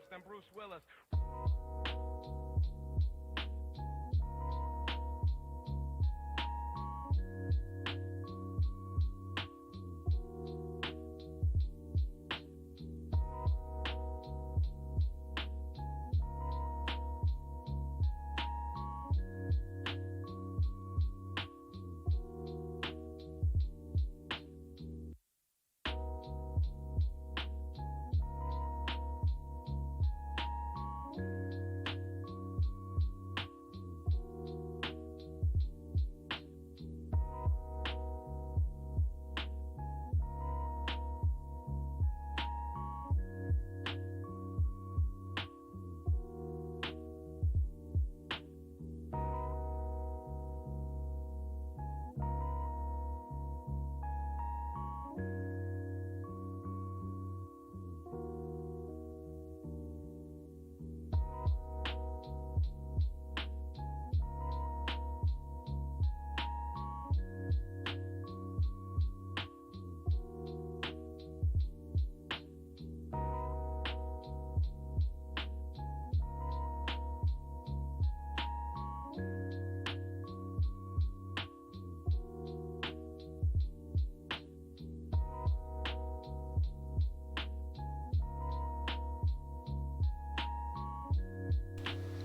Than Bruce Willis.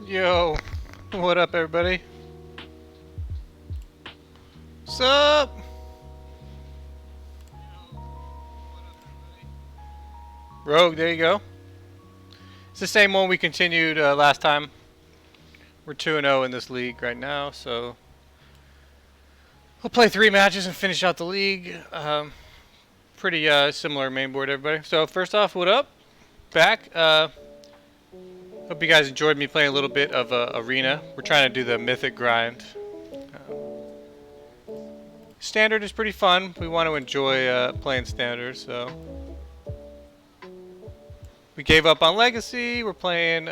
Yo, what up, everybody? What's up? Rogue, there you go. It's the same one we continued last time. We're 2-0 in this league right now, so we'll play 3 matches and finish out the league. Pretty similar main board, everybody. So first off, what up? Back. Hope you guys enjoyed me playing a little bit of Arena. We're trying to do the Mythic grind. Standard is pretty fun. We want to enjoy playing Standard, so... We gave up on Legacy. We're playing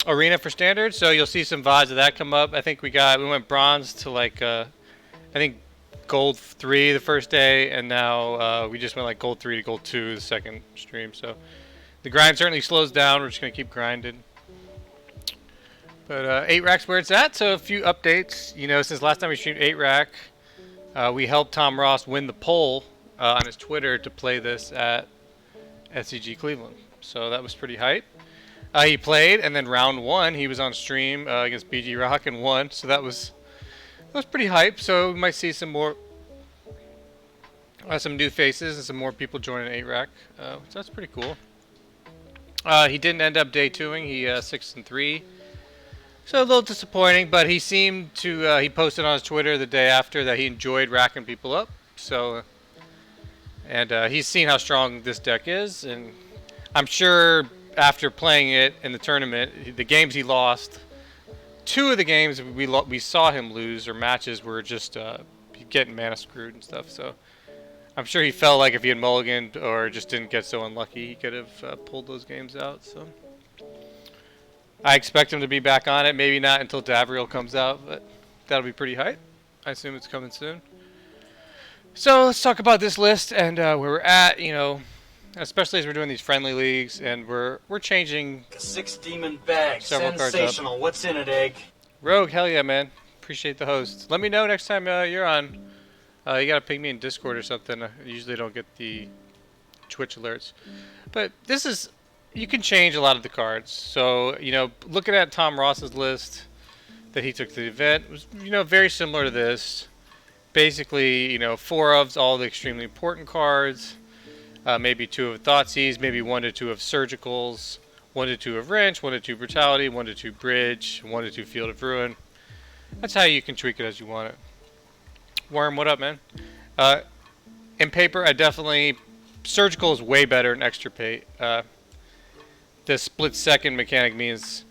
Arena for Standard, so you'll see some VODs of that come up. I think we went Bronze to like, I think Gold 3 the first day, and now we just went like Gold 3 to Gold 2 the second stream, so... The grind certainly slows down. We're just going to keep grinding. But 8-Rack's where it's at, so a few updates. You know, since last time we streamed 8-Rack, we helped Tom Ross win the poll on his Twitter to play this at SCG Cleveland. So that was pretty hype. He played, and then round 1, he was on stream against BG Rock and won. So that was pretty hype. So we might see some more, some new faces and some more people joining 8-Rack. So that's pretty cool. He didn't end up day 2ing. He 6-3. So a little disappointing, but he seemed to, he posted on his Twitter the day after that he enjoyed racking people up. So, and he's seen how strong this deck is, and I'm sure after playing it in the tournament, the games he lost, 2 of the games we saw him lose, or matches, were just getting mana screwed and stuff, so... I'm sure he felt like if he had mulliganed or just didn't get so unlucky, he could have pulled those games out. So I expect him to be back on it. Maybe not until Davriel comes out, but that'll be pretty hype. I assume it's coming soon. So let's talk about this list and where we're at. You know, especially as we're doing these friendly leagues and we're changing. 6 demon bag, sensational. What's in it, Egg? Rogue, hell yeah, man. Appreciate the host. Let me know next time you're on. You gotta ping me in Discord or something. I usually don't get the Twitch alerts. But this is... You can change a lot of the cards. So, you know, looking at Tom Ross's list that he took to the event was, you know, very similar to this. Basically, you know, 4 ofs, all the extremely important cards. Maybe 2 of Thoughtseize, maybe 1 to 2 of Surgicals, 1 to 2 of Wrench, 1 to 2 Brutality, 1 to 2 Bridge, 1 to 2 Field of Ruin. That's how you can tweak it as you want it. Worm, what up, man? Uh, in paper, I definitely surgical is way better than extirpate. The split second mechanic means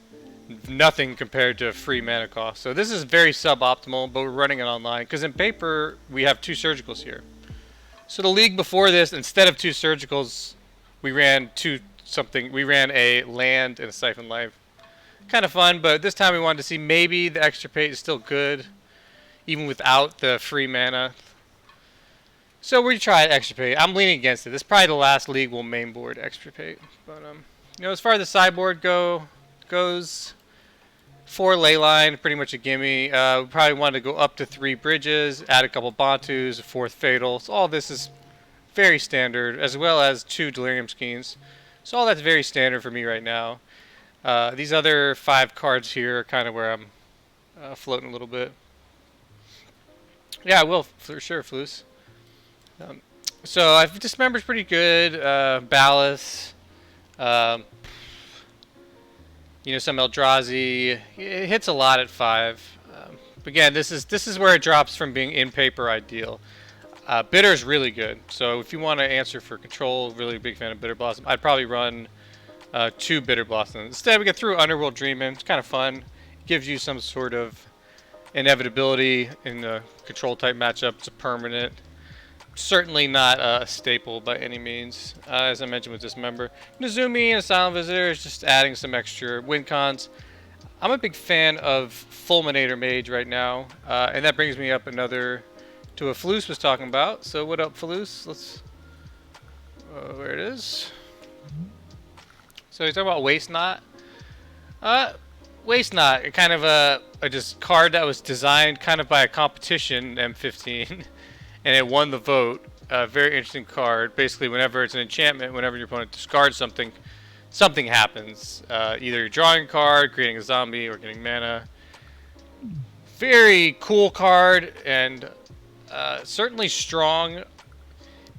nothing compared to free mana cost. So this is very suboptimal, but we're running it online because in paper we have 2 surgicals here. So the league before this, instead of 2 surgicals, we ran we ran a land and a siphon life. Kind of fun, but this time we wanted to see maybe the extirpate is still good, even without the free mana. So we tried extirpate. I'm leaning against it. This is probably the last league we'll mainboard extirpate. But as far as the sideboard goes, 4 leyline, pretty much a gimme. We probably wanted to go up to 3 bridges, add a couple Bantus, a 4th fatal. So all this is very standard, as well as 2 delirium schemes. So all that's very standard for me right now. These other 5 cards here are kind of where I'm floating a little bit. Yeah, I will for sure, Floos. So I've Dismember's pretty good. Ballast. Some Eldrazi. It hits a lot at 5. But again, this is where it drops from being in paper ideal. Bitter is really good. So if you want to answer for control, really big fan of Bitter Blossom. I'd probably run 2 Bitter Blossoms. Instead, we get through Underworld Dreamin'. It's kind of fun. Gives you some sort of inevitability in the control type matchup. It's a permanent. Certainly not a staple by any means, as I mentioned with Dismember. Nezumi and Silent Visitor is just adding some extra win cons. I'm a big fan of Fulminator Mage right now, and that brings me up to what Floos was talking about. So what up, Floos? Let's, where it is. So he's talking about Waste Not. Waste Not, kind of a just card that was designed kind of by a competition, M15. And it won the vote. Very interesting card. Basically, whenever it's an enchantment, whenever your opponent discards something, something happens. Either you're drawing a card, creating a zombie, or getting mana. Very cool card, and certainly strong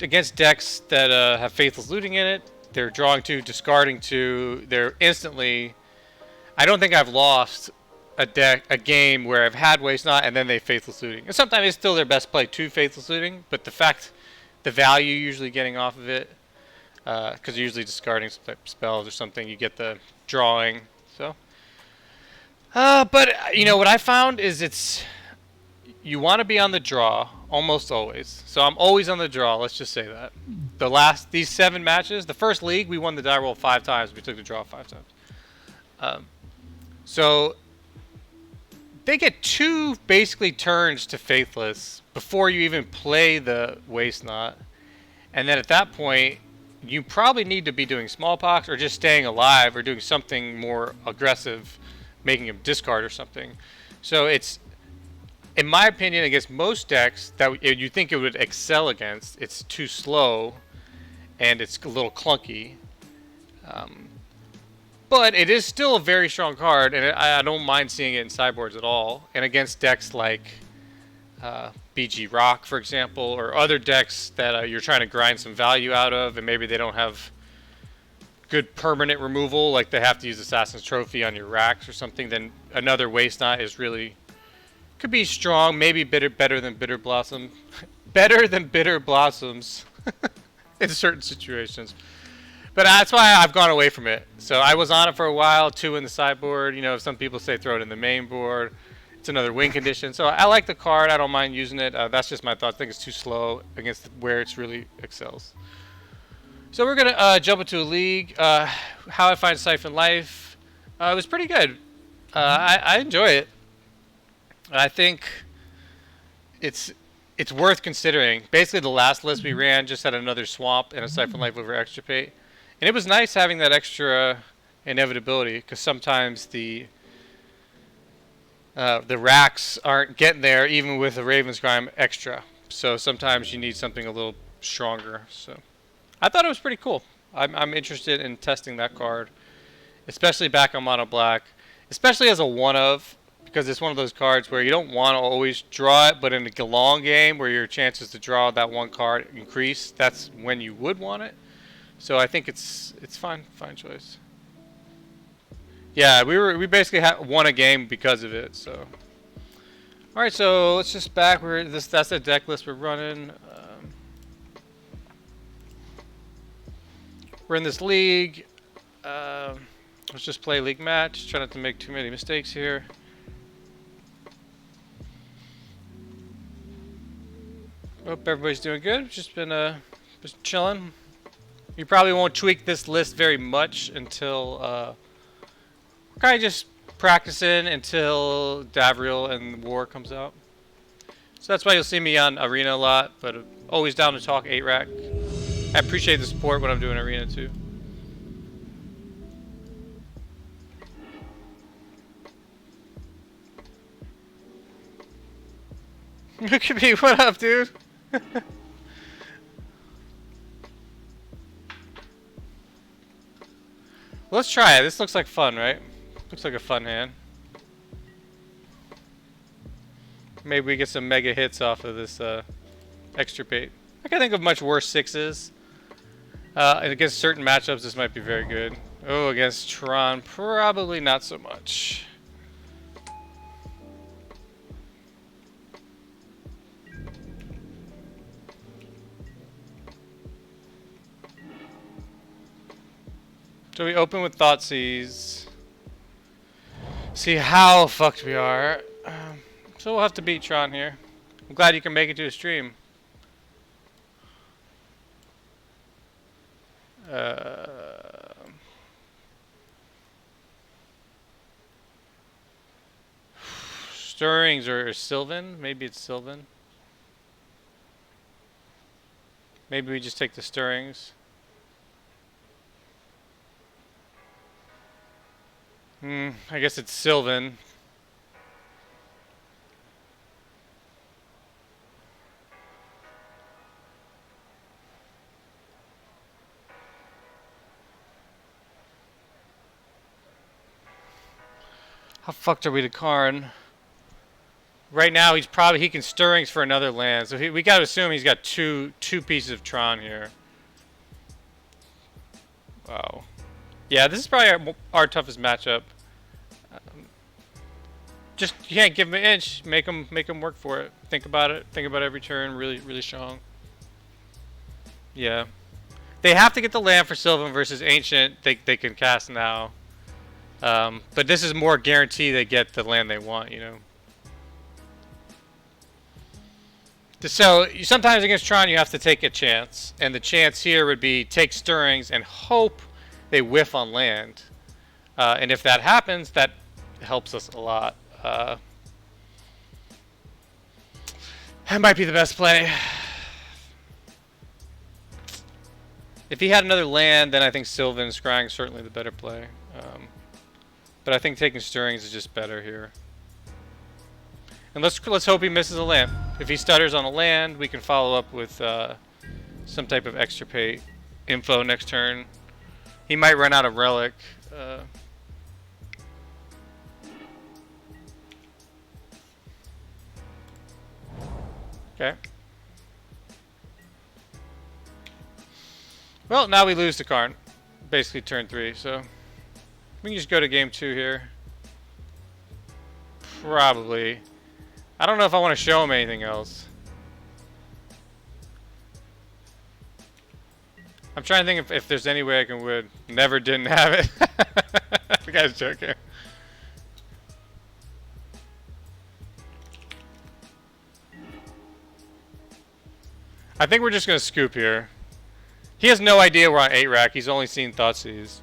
against decks that have Faithless Looting in it. They're drawing 2, discarding 2. They're instantly... I don't think I've lost a game where I've had Waste Not and then they Faithless Looting. And sometimes it's still their best play to Faithless Looting, but the value usually getting off of it, because you're usually discarding some type of spells or something, you get the drawing. So, but what I found is you want to be on the draw almost always. So I'm always on the draw. Let's just say that. These 7 matches, the first league we won the die roll 5 times. We took the draw 5 times. So they get 2 basically turns to Faithless before you even play the Waste Not. And then at that point, you probably need to be doing Smallpox or just staying alive or doing something more aggressive, making him discard or something. So it's, in my opinion, against most decks that you think it would excel against, it's too slow and it's a little clunky. But it is still a very strong card, and I don't mind seeing it in sideboards at all. And against decks like BG Rock, for example, or other decks that you're trying to grind some value out of, and maybe they don't have good permanent removal, like they have to use Assassin's Trophy on your racks or something, then another Waste Not is really... could be strong, maybe better than Bitter Blossom. Better than Bitter Blossoms in certain situations. But that's why I've gone away from it. So I was on it for a while, 2 in the sideboard. Some people say throw it in the main board. It's another win condition. So I like the card. I don't mind using it. That's just my thought. I think it's too slow against where it's really excels. So we're going to jump into a league. How I find Siphon Life. It was pretty good. I enjoy it. I think it's worth considering. Basically, the last list we ran just had another Swamp and a Siphon Life over Extirpate. And it was nice having that extra inevitability, because sometimes the racks aren't getting there, even with a Raven's Crime extra. So sometimes you need something a little stronger. So I thought it was pretty cool. I'm interested in testing that card, especially back on Mono Black, especially as a one-of, because it's one of those cards where you don't want to always draw it, but in a long game where your chances to draw that one card increase, that's when you would want it. So I think it's fine choice. Yeah, we basically won a game because of it. So All right, so let's just back. That's the deck list we're running. We're in this league. Let's just play league match. Try not to make too many mistakes here. Hope everybody's doing good. Just been just chilling. You probably won't tweak this list very much until we're kind of just practicing until Davriel and War comes out. So that's why you'll see me on Arena a lot, but always down to talk 8-rack. I appreciate the support when I'm doing Arena too. Look at me, what up, dude? Let's try it. This looks like fun, right? Looks like a fun hand. Maybe we get some mega hits off of this extra bait. I can think of much worse sixes. And against certain matchups, this might be very good. Oh, against Tron, probably not so much. So we open with Thoughtseize. See how fucked we are. So we'll have to beat Tron here. I'm glad you can make it to a stream. Stirrings or Sylvan? Maybe it's Sylvan. Maybe we just take the Stirrings. I guess it's Sylvan. How fucked are we to Karn? Right now he can Stirrings for another land, so we gotta assume he's got two pieces of Tron here. Wow. Yeah, this is probably our toughest matchup. Just you can't give him an inch. Make him work for it. Think about it. Think about every turn. Really strong. Yeah, they have to get the land for Sylvan versus Ancient. They can cast now, but this is more guarantee they get the land they want. You know. So sometimes against Tron you have to take a chance, and the chance here would be take Stirrings and hope they whiff on land, and if that happens, that helps us a lot. That might be the best play. If he had another land, then I think Sylvan and Scrying is certainly the better play. But I think taking Stirrings is just better here. And let's hope he misses a land. If he stutters on a land, we can follow up with some type of extirpate info next turn. He might run out of relic. Okay. Well, now we lose to Karn. Basically turn 3, so we can just go to game 2 here. Probably. I don't know if I want to show him anything else. I'm trying to think if there's any way I can win. Never didn't have it. The guy's joking. I think we're just going to scoop here. He has no idea we're on 8-rack. He's only seen Thoughtseize.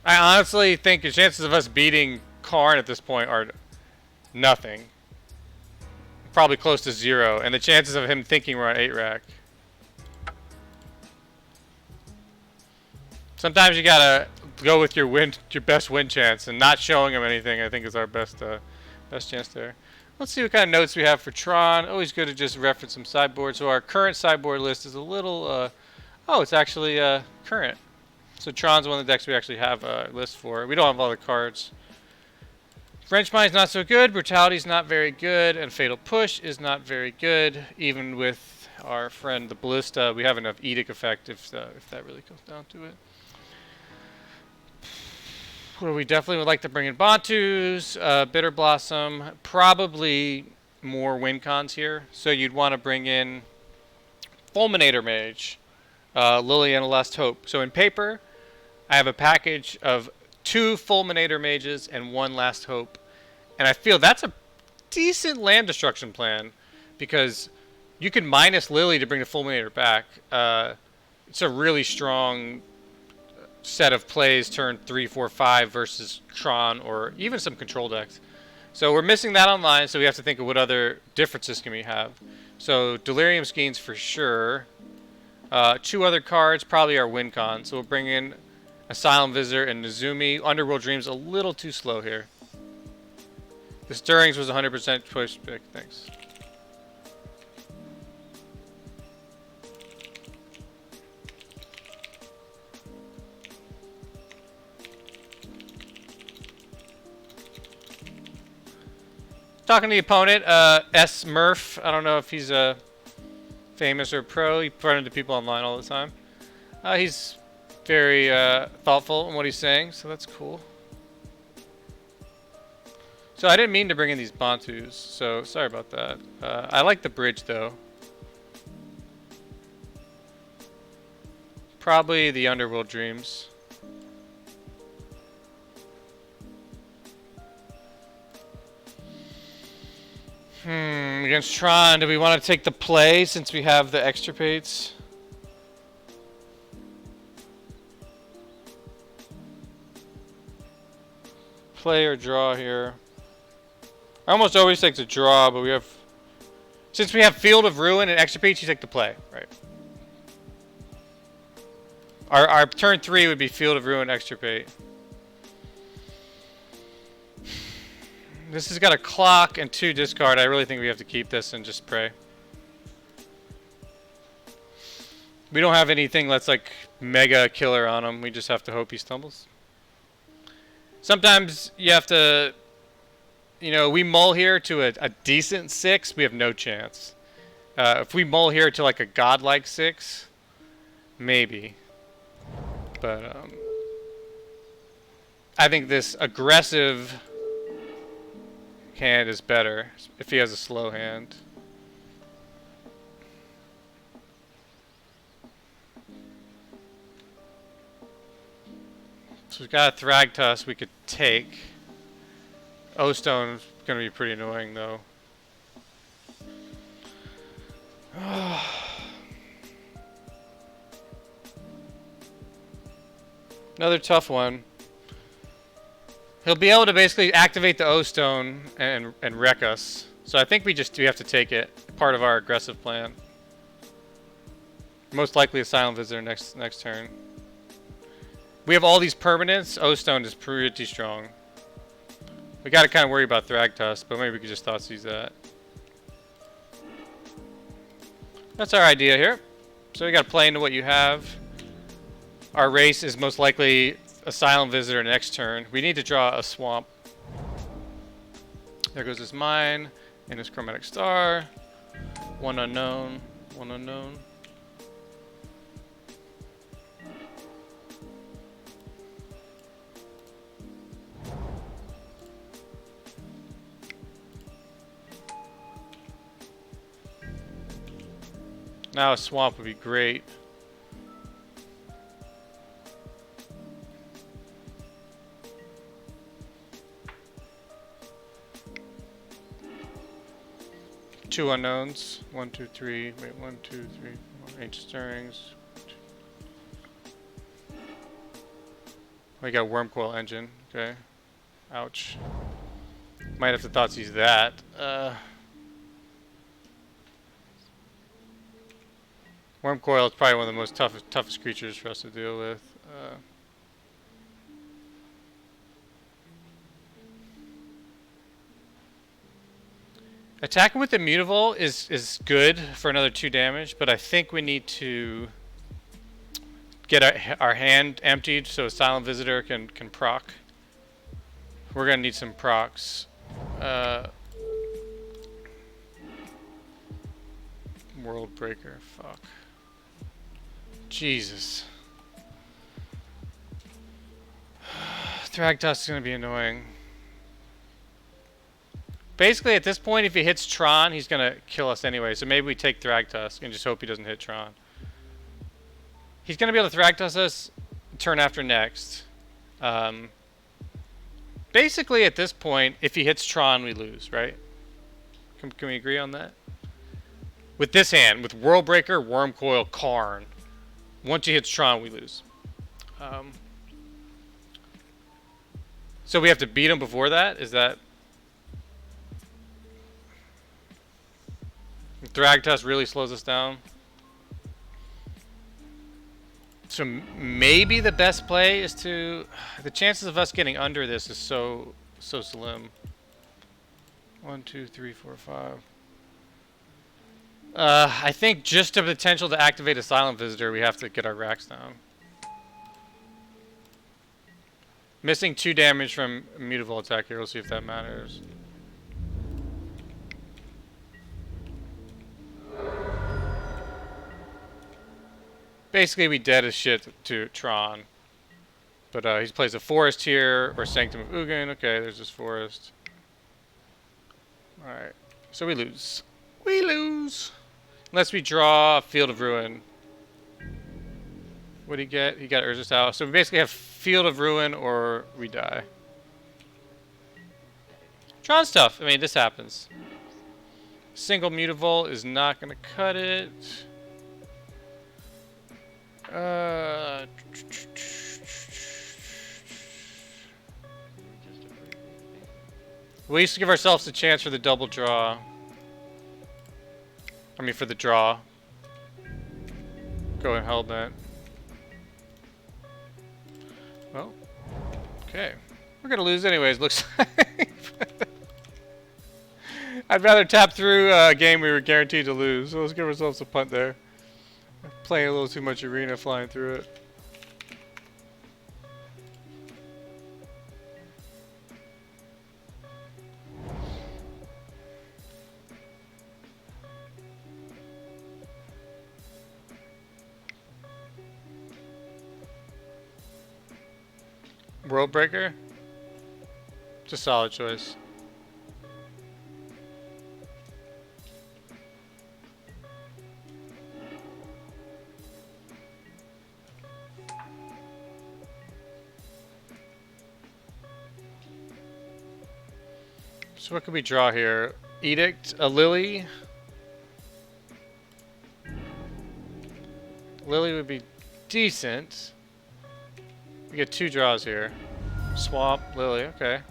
I honestly think the chances of us beating Karn at this point are nothing. Probably close to 0. And the chances of him thinking we're on 8-rack. Sometimes you gotta go with your best win chance, and not showing him anything I think is our best chance there. Let's see what kind of notes we have for Tron. Always good to just reference some sideboard. So our current sideboard list is a little, oh, it's actually current. So Tron's one of the decks we actually have a list for. We don't have all the cards. French Mine's not so good. Brutality's not very good. And Fatal Push is not very good. Even with our friend the Ballista, we have enough Edict effect if that really comes down to it. Well, we definitely would like to bring in Bantus, Bitter Blossom, probably more win cons here. So you'd want to bring in Fulminator Mage, Lily, and a Last Hope. So in paper, I have a package of 2 Fulminator Mages and 1 Last Hope. And I feel that's a decent land destruction plan because you can minus Lily to bring the Fulminator back. It's a really strong set of plays turn 3, 4, 5 versus Tron or even some control decks. So we're missing that online, so we have to think of what other differences can we have. So Delirium Skeins for sure. 2 other cards probably are win con. So we'll bring in Asylum Visitor and Nezumi. Underworld Dream's a little too slow here. The Stirrings was 100% choice pick. Thanks. Talking to the opponent, S. Murph. I don't know if he's famous or pro. He runs into people online all the time. He's very thoughtful in what he's saying, so that's cool. So I didn't mean to bring in these Bantus, so sorry about that. I like the bridge though. Probably the Underworld Dreams. Against Tron, do we want to take the play since we have the extirpates? Play or draw here. I almost always take the draw, but we have... Since we have Field of Ruin and extirpates, you take the play, right? Our turn 3 would be Field of Ruin, extirpate. This has got a clock and 2 discard. I really think we have to keep this and just pray. We don't have anything that's like mega killer on him. We just have to hope he stumbles. Sometimes you have to, you know, we mull here to a decent 6, we have no chance. If we mull here to like a godlike 6, maybe. But I think this aggressive hand is better if he has a slow hand. So we've got a Thragtusk we could take. O-Stone's gonna be pretty annoying though. Another tough one. He'll be able to basically activate the O-Stone and wreck us. So I think we have to take it. Part of our aggressive plan. Most likely a Silent Visitor next turn. We have all these permanents. O-Stone is pretty strong. We gotta kind of worry about Thragtusk, but maybe we could just Thoughtseize that. That's our idea here. So we gotta play into what you have. Our race is most likely a Silent Visitor next turn. We need to draw a Swamp. There goes his Mine and his Chromatic Star. One unknown. One unknown. Now a Swamp would be great. Two unknowns. 1, 2, 3. Wait, 1, 2, 3, 4. Ancient Stirrings. We got Wormcoil Engine. Okay. Ouch. Might have to Thoughtseize that. Wormcoil is probably one of the most toughest creatures for us to deal with. Attacking with Immutable is good for another 2 damage, but I think we need to get our hand emptied so a Silent Visitor can proc. We're gonna need some procs. World Breaker, fuck. Jesus. Thragtusk is going to be annoying. Basically, at this point, if he hits Tron, he's going to kill us anyway. So maybe we take Thragtusk and just hope he doesn't hit Tron. He's going to be able to Thragtusk us turn after next. Basically, at this point, if he hits Tron, we lose, right? Can we agree on that? With this hand, with Worldbreaker, Wormcoil, Karn, once he hits Tron, we lose. So we have to beat him before that? Is that... Thragtusk really slows us down. So maybe the best play is to... The chances of us getting under this is so slim. 1, 2, 3, 4, 5. I think just the potential to activate a Silent Visitor, we have to get our racks down. Missing 2 damage from Mutable attack here. We'll see if that matters. Basically, we dead as shit to Tron. But he plays a Forest here, or Sanctum of Ugin. Okay, there's this Forest. Alright, so we lose. We lose! Unless we draw a Field of Ruin. What did he get? He got Urza's House. So we basically have Field of Ruin or we die. Tron stuff. I mean, this happens. Single Mutavault is not going to cut it. We used to give ourselves a chance for the double draw. I mean, for the draw. Go in Hellbent. Well, okay. We're gonna lose anyways, looks like. I'd rather tap through a game we were guaranteed to lose. So let's give ourselves a punt there. Playing a little too much arena, flying through it. Worldbreaker? It's a solid choice. So what could we draw here? Edict, a Lily. Lily would be decent. We get 2 draws here. Swamp, Lily, okay.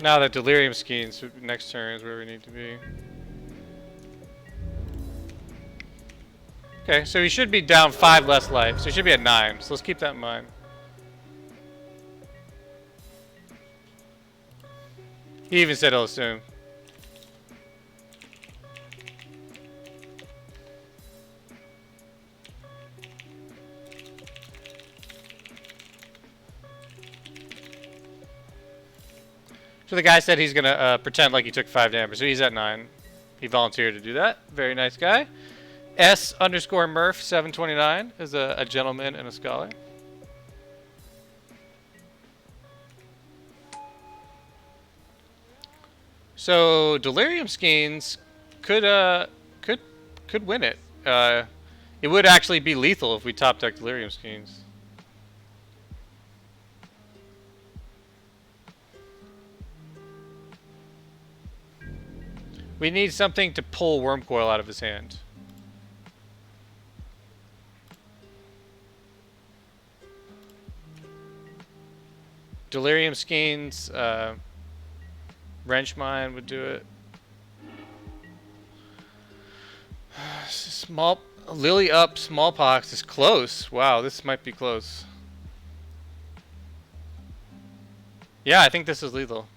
Now that Delirium Schemes, next turn is where we need to be. Okay, so he should be down 5 less life, so he should be at 9. So let's keep that in mind. He even said he'll assume. So the guy said he's gonna pretend like he took 5 damage, so he's at 9. He volunteered to do that. Very nice guy. S_Murph 729 is a gentleman and a scholar. So Delirium Schemes could win it. It would actually be lethal if we top deck Delirium Schemes. We need something to pull Wormcoil out of his hand. Delirium Schemes, Wrench Mine would do it. Lily up, Smallpox is close. Wow, this might be close. Yeah, I think this is lethal.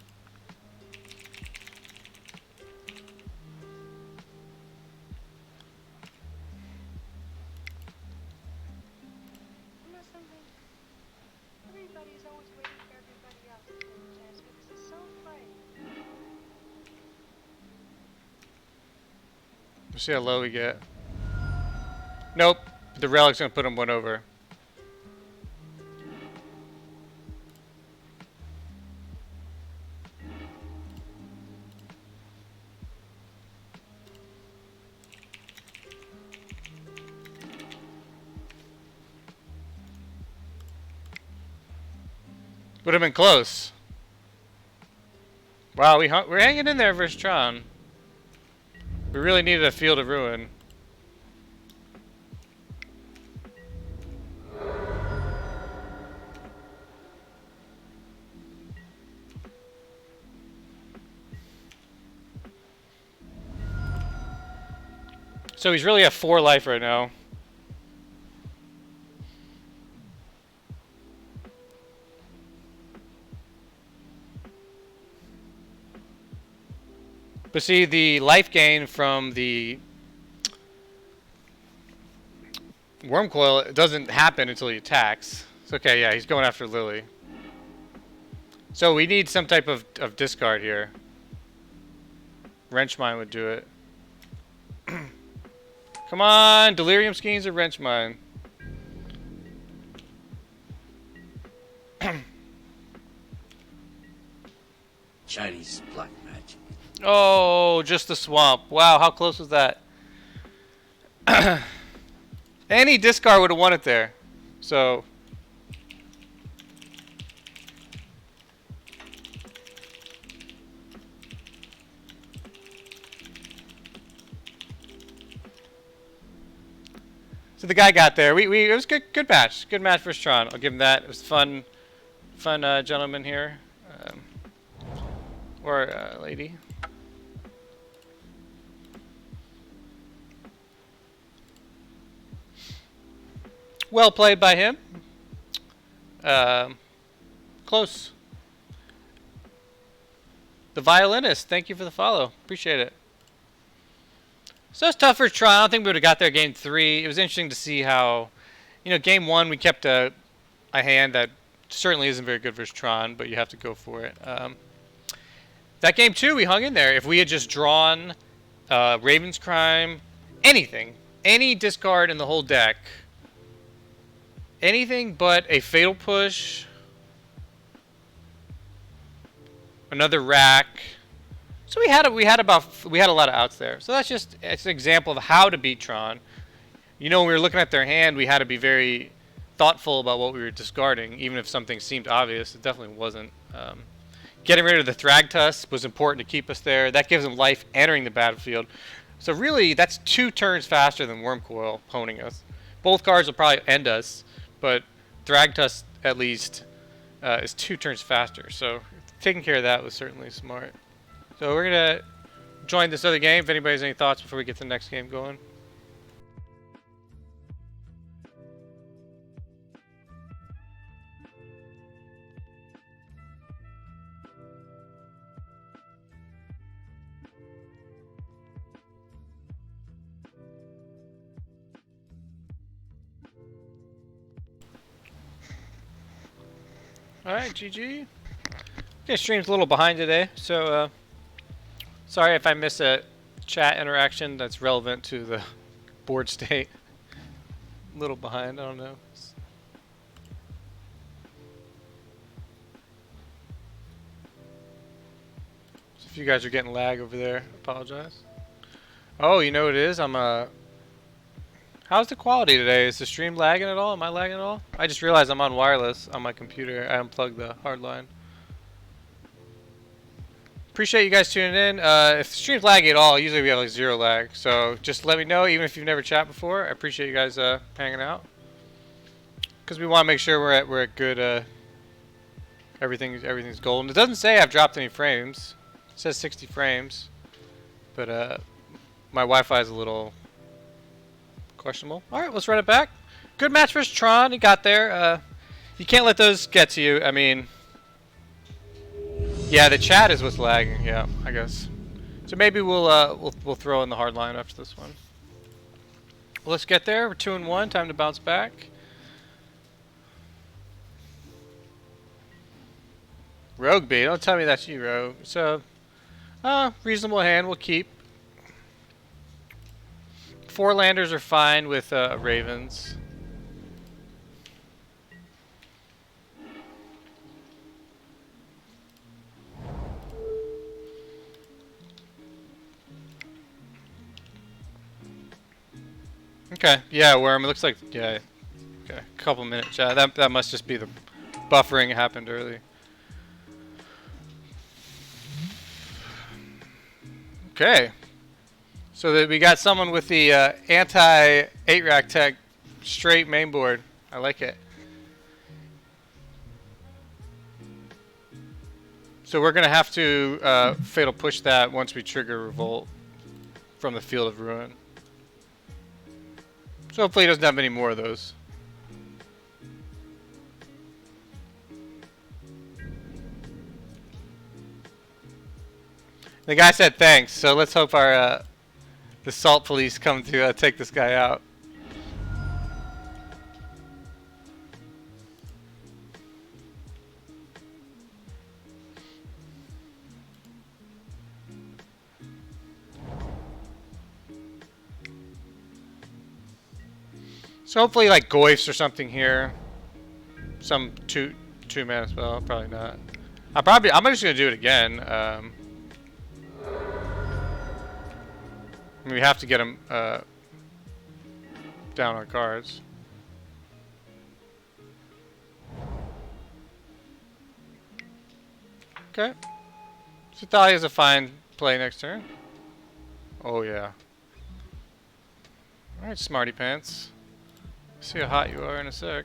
Everybody's always waiting for everybody else to take a chance, but this is so funny. We'll see how low we get. Nope. The relic's gonna put him one over. Would have been close. Wow, we're hanging in there versus Tron. We really needed a Field of Ruin. So he's really at 4 life right now. But see, the life gain from the worm coil doesn't happen until he attacks. It's okay, yeah, he's going after Lily. So we need some type of discard here. Wrench Mine would do it. Come on, Delirium Schemes or Wrench Mine? Chinese black magic. Oh, just the swamp. Wow, how close was that? Any discard would have won it there. So the guy got there. It was good match. Good match for Tron. I'll give him that. It was fun gentleman here. Or lady. Well played by him. Close. The violinist, thank you for the follow. Appreciate it. So it's tough for Tron. I don't think we would have got there game 3. It was interesting to see how, game 1 we kept a hand that certainly isn't very good versus Tron, but you have to go for it. That game 2 we hung in there. If we had just drawn Raven's Crime, anything, any discard in the whole deck, anything but a Fatal Push, another rack. So we had a lot of outs there. So it's an example of how to beat Tron. When we were looking at their hand, we had to be very thoughtful about what we were discarding, even if something seemed obvious. It definitely wasn't. Getting rid of the Thragtusk was important to keep us there. That gives them life entering the battlefield. So really, that's 2 turns faster than Wormcoil honing us. Both cards will probably end us, but Thragtusk at least is 2 turns faster. So taking care of that was certainly smart. So we're going to join this other game if anybody has any thoughts before we get to the next game going. Alright, GG. Okay, stream's a little behind today, so sorry if I miss a chat interaction that's relevant to the board state. A little behind, I don't know. So if you guys are getting lag over there, apologize. Oh, you know what it is? How's the quality today? Is the stream lagging at all? Am I lagging at all? I just realized I'm on wireless on my computer. I unplugged the hard line. Appreciate you guys tuning in. If the stream's laggy at all, usually we have like 0 lag. So just let me know, even if you've never chat before. I appreciate you guys hanging out. Because we want to make sure we're at good. Everything's golden. It doesn't say I've dropped any frames. It says 60 frames, but my Wi-Fi is a little questionable. All right, let's run it back. Good match versus Tron. He got there. You can't let those get to you. I mean, yeah, the chat is what's lagging. Yeah, I guess. So maybe we'll throw in the hard line after this one. Well, let's get there. We're 2-1. Time to bounce back. Rogue B. Don't tell me that's you, Rogue. So, reasonable hand. We'll keep. 4 landers are fine with ravens. Okay, yeah, worm. It looks like, yeah, okay, a couple minutes. Yeah, that must just be the buffering happened early. Okay, so that we got someone with the anti 8-rack tech straight mainboard. I like it. So we're gonna have to fatal push that once we trigger revolt from the field of ruin. So hopefully he doesn't have any more of those. The guy said thanks, so let's hope our the salt police come to take this guy out. So hopefully like Goyfs or something here. Some two man spell, probably not. I'm just gonna do it again. I mean, we have to get him down on cards. Okay. So Thalia's a fine play next turn. Oh yeah. Alright, smarty pants. See how hot you are in a sec.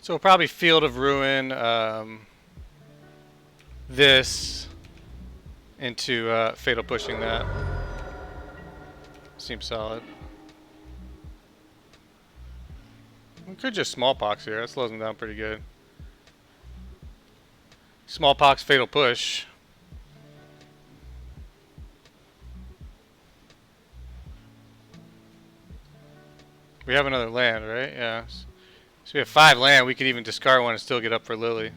So we'll probably Field of Ruin this into Fatal Pushing that. Seems solid. We could just Smallpox here. That slows them down pretty good. Smallpox, Fatal Push. We have another land, right? Yeah. So we have 5 land. We could even discard one and still get up for Lily.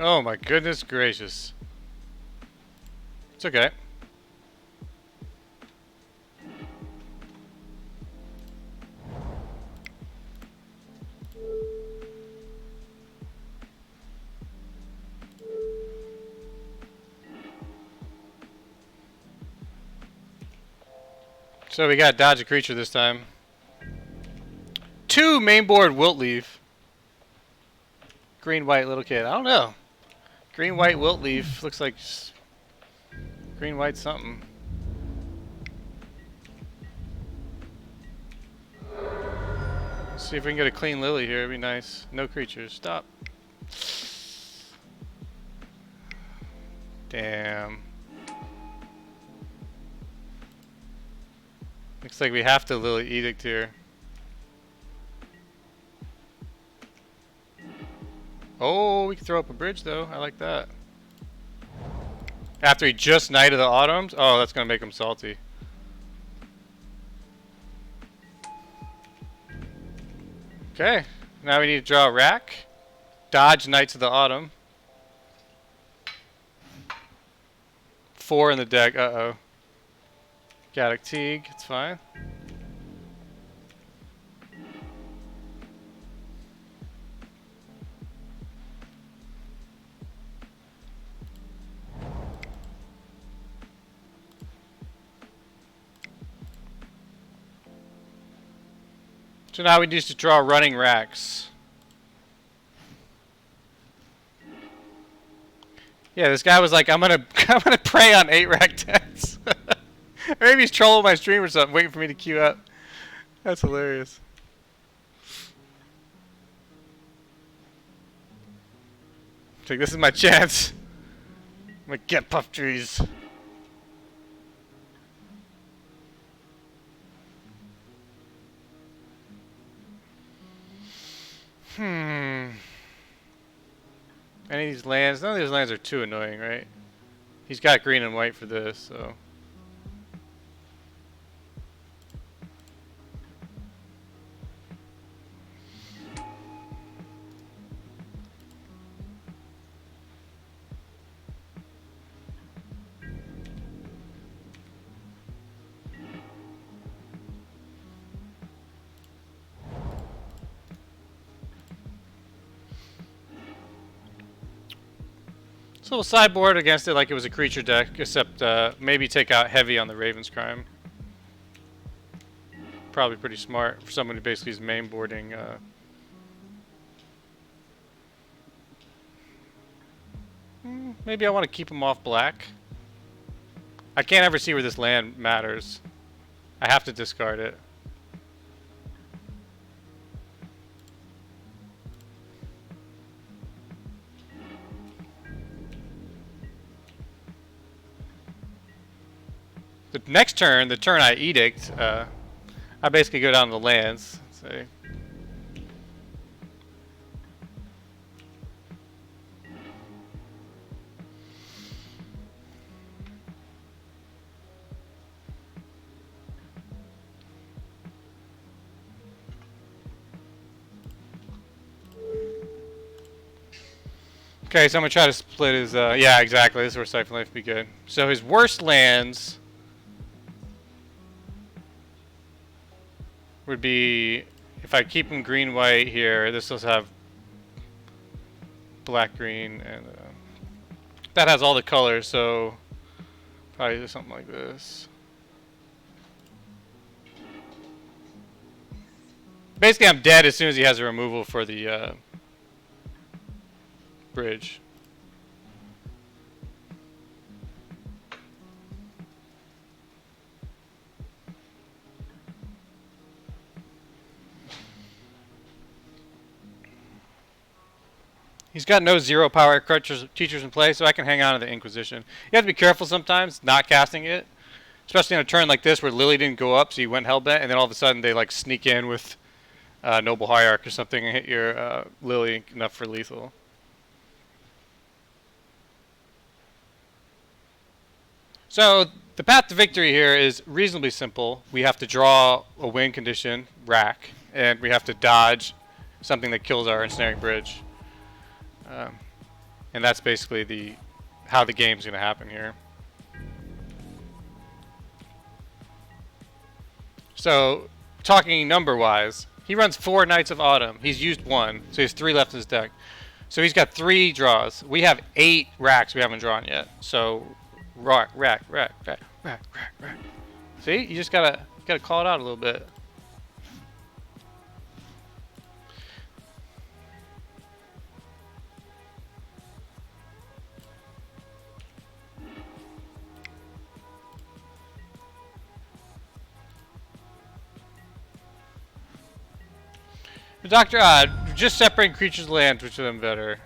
Oh my goodness gracious. It's okay. So we got dodge a creature this time. 2 mainboard Wilt Leaf. Green white little kid. I don't know. Green white Wilt Leaf looks like green white something. Let's see if we can get a clean Lily here. It'd be nice. No creatures. Stop. Damn. Looks like we have to Lily Edict here. Oh, we can throw up a bridge though. I like that. After he just Knight of the Autumns? Oh, that's going to make him salty. Okay. Now we need to draw a rack. Dodge Knights of the Autumn. 4 in the deck. Uh-oh. Gaddock Teague. It's fine. So now we need to draw running racks. Yeah, this guy was like, I'm gonna prey on 8-rack decks. Or maybe he's trolling my stream or something, waiting for me to queue up. That's hilarious. It's like, this is my chance. I'm gonna get puff trees. Any of these lands? None of these lands are too annoying, right? He's got green and white for this, so. So we'll sideboard against it like it was a creature deck, except maybe take out heavy on the Raven's Crime. Probably pretty smart for someone who basically is main boarding. Maybe I want to keep him off black. I can't ever see where this land matters. I have to discard it. The next turn, the turn I edict, I basically go down to the lands. Let's see. Okay, so I'm gonna try to split his. Yeah, exactly. This is where Siphon Life would be good. So his worst lands would be if I keep him green white here. This will have black green, and that has all the colors. So probably do something like this. Basically, I'm dead as soon as he has a removal for the bridge. He's got no 0 power teachers in play, so I can hang on to the Inquisition. You have to be careful sometimes not casting it, especially on a turn like this where Lily didn't go up, so you went Hellbent, and then all of a sudden they like sneak in with Noble Hierarch or something and hit your Lily enough for lethal. So the path to victory here is reasonably simple. We have to draw a win condition, rack, and we have to dodge something that kills our ensnaring bridge. And that's basically how the game's going to happen here. So, talking number-wise, he runs 4 Knights of Autumn. He's used 1, so he has 3 left in his deck. So he's got 3 draws. We have 8 racks we haven't drawn yet. So, rack. See, you just gotta call it out a little bit. Dr. Odd, just separating creatures' lands, which of them better?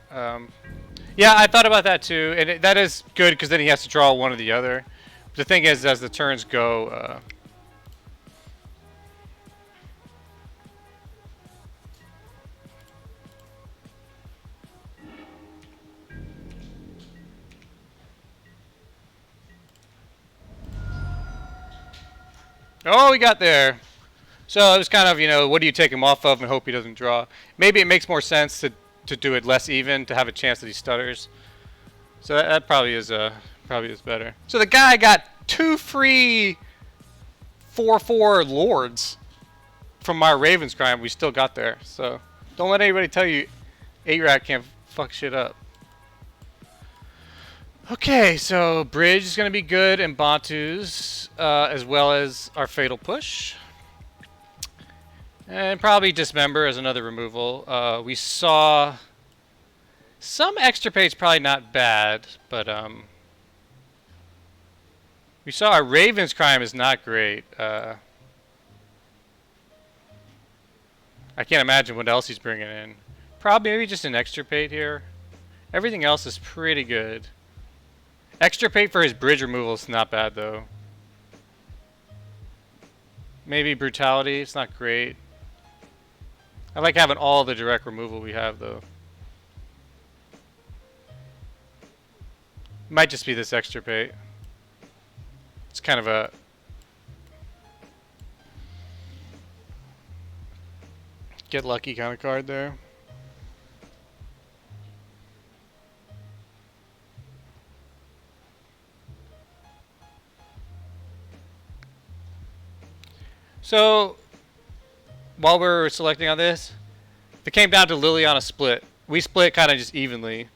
Yeah, I thought about that too, and that is good because then he has to draw one or the other. But the thing is, as the turns go, oh, we got there. So it was kind of, you know, what do you take him off of and hope he doesn't draw? Maybe it makes more sense to do it less even, to have a chance that he stutters. So that probably is better. So the guy got 2 free 4/4 lords from my Raven's Crime. We still got there. So don't let anybody tell you 8-rack can't fuck shit up. Okay, so bridge is going to be good, and Bantu's, as well as our fatal push. And probably Dismember as another removal. We saw some extirpate's probably not bad, but we saw our Raven's Crime is not great. I can't imagine what else he's bringing in. Probably maybe just an extirpate here. Everything else is pretty good. Extirpate for his bridge removal is not bad though. Maybe Brutality, it's not great. I like having all the direct removal we have though. Might just be this extirpate. It's kind of a get lucky kind of card there. So, while we're selecting on this, it came down to Liliana split. We split kind of just evenly.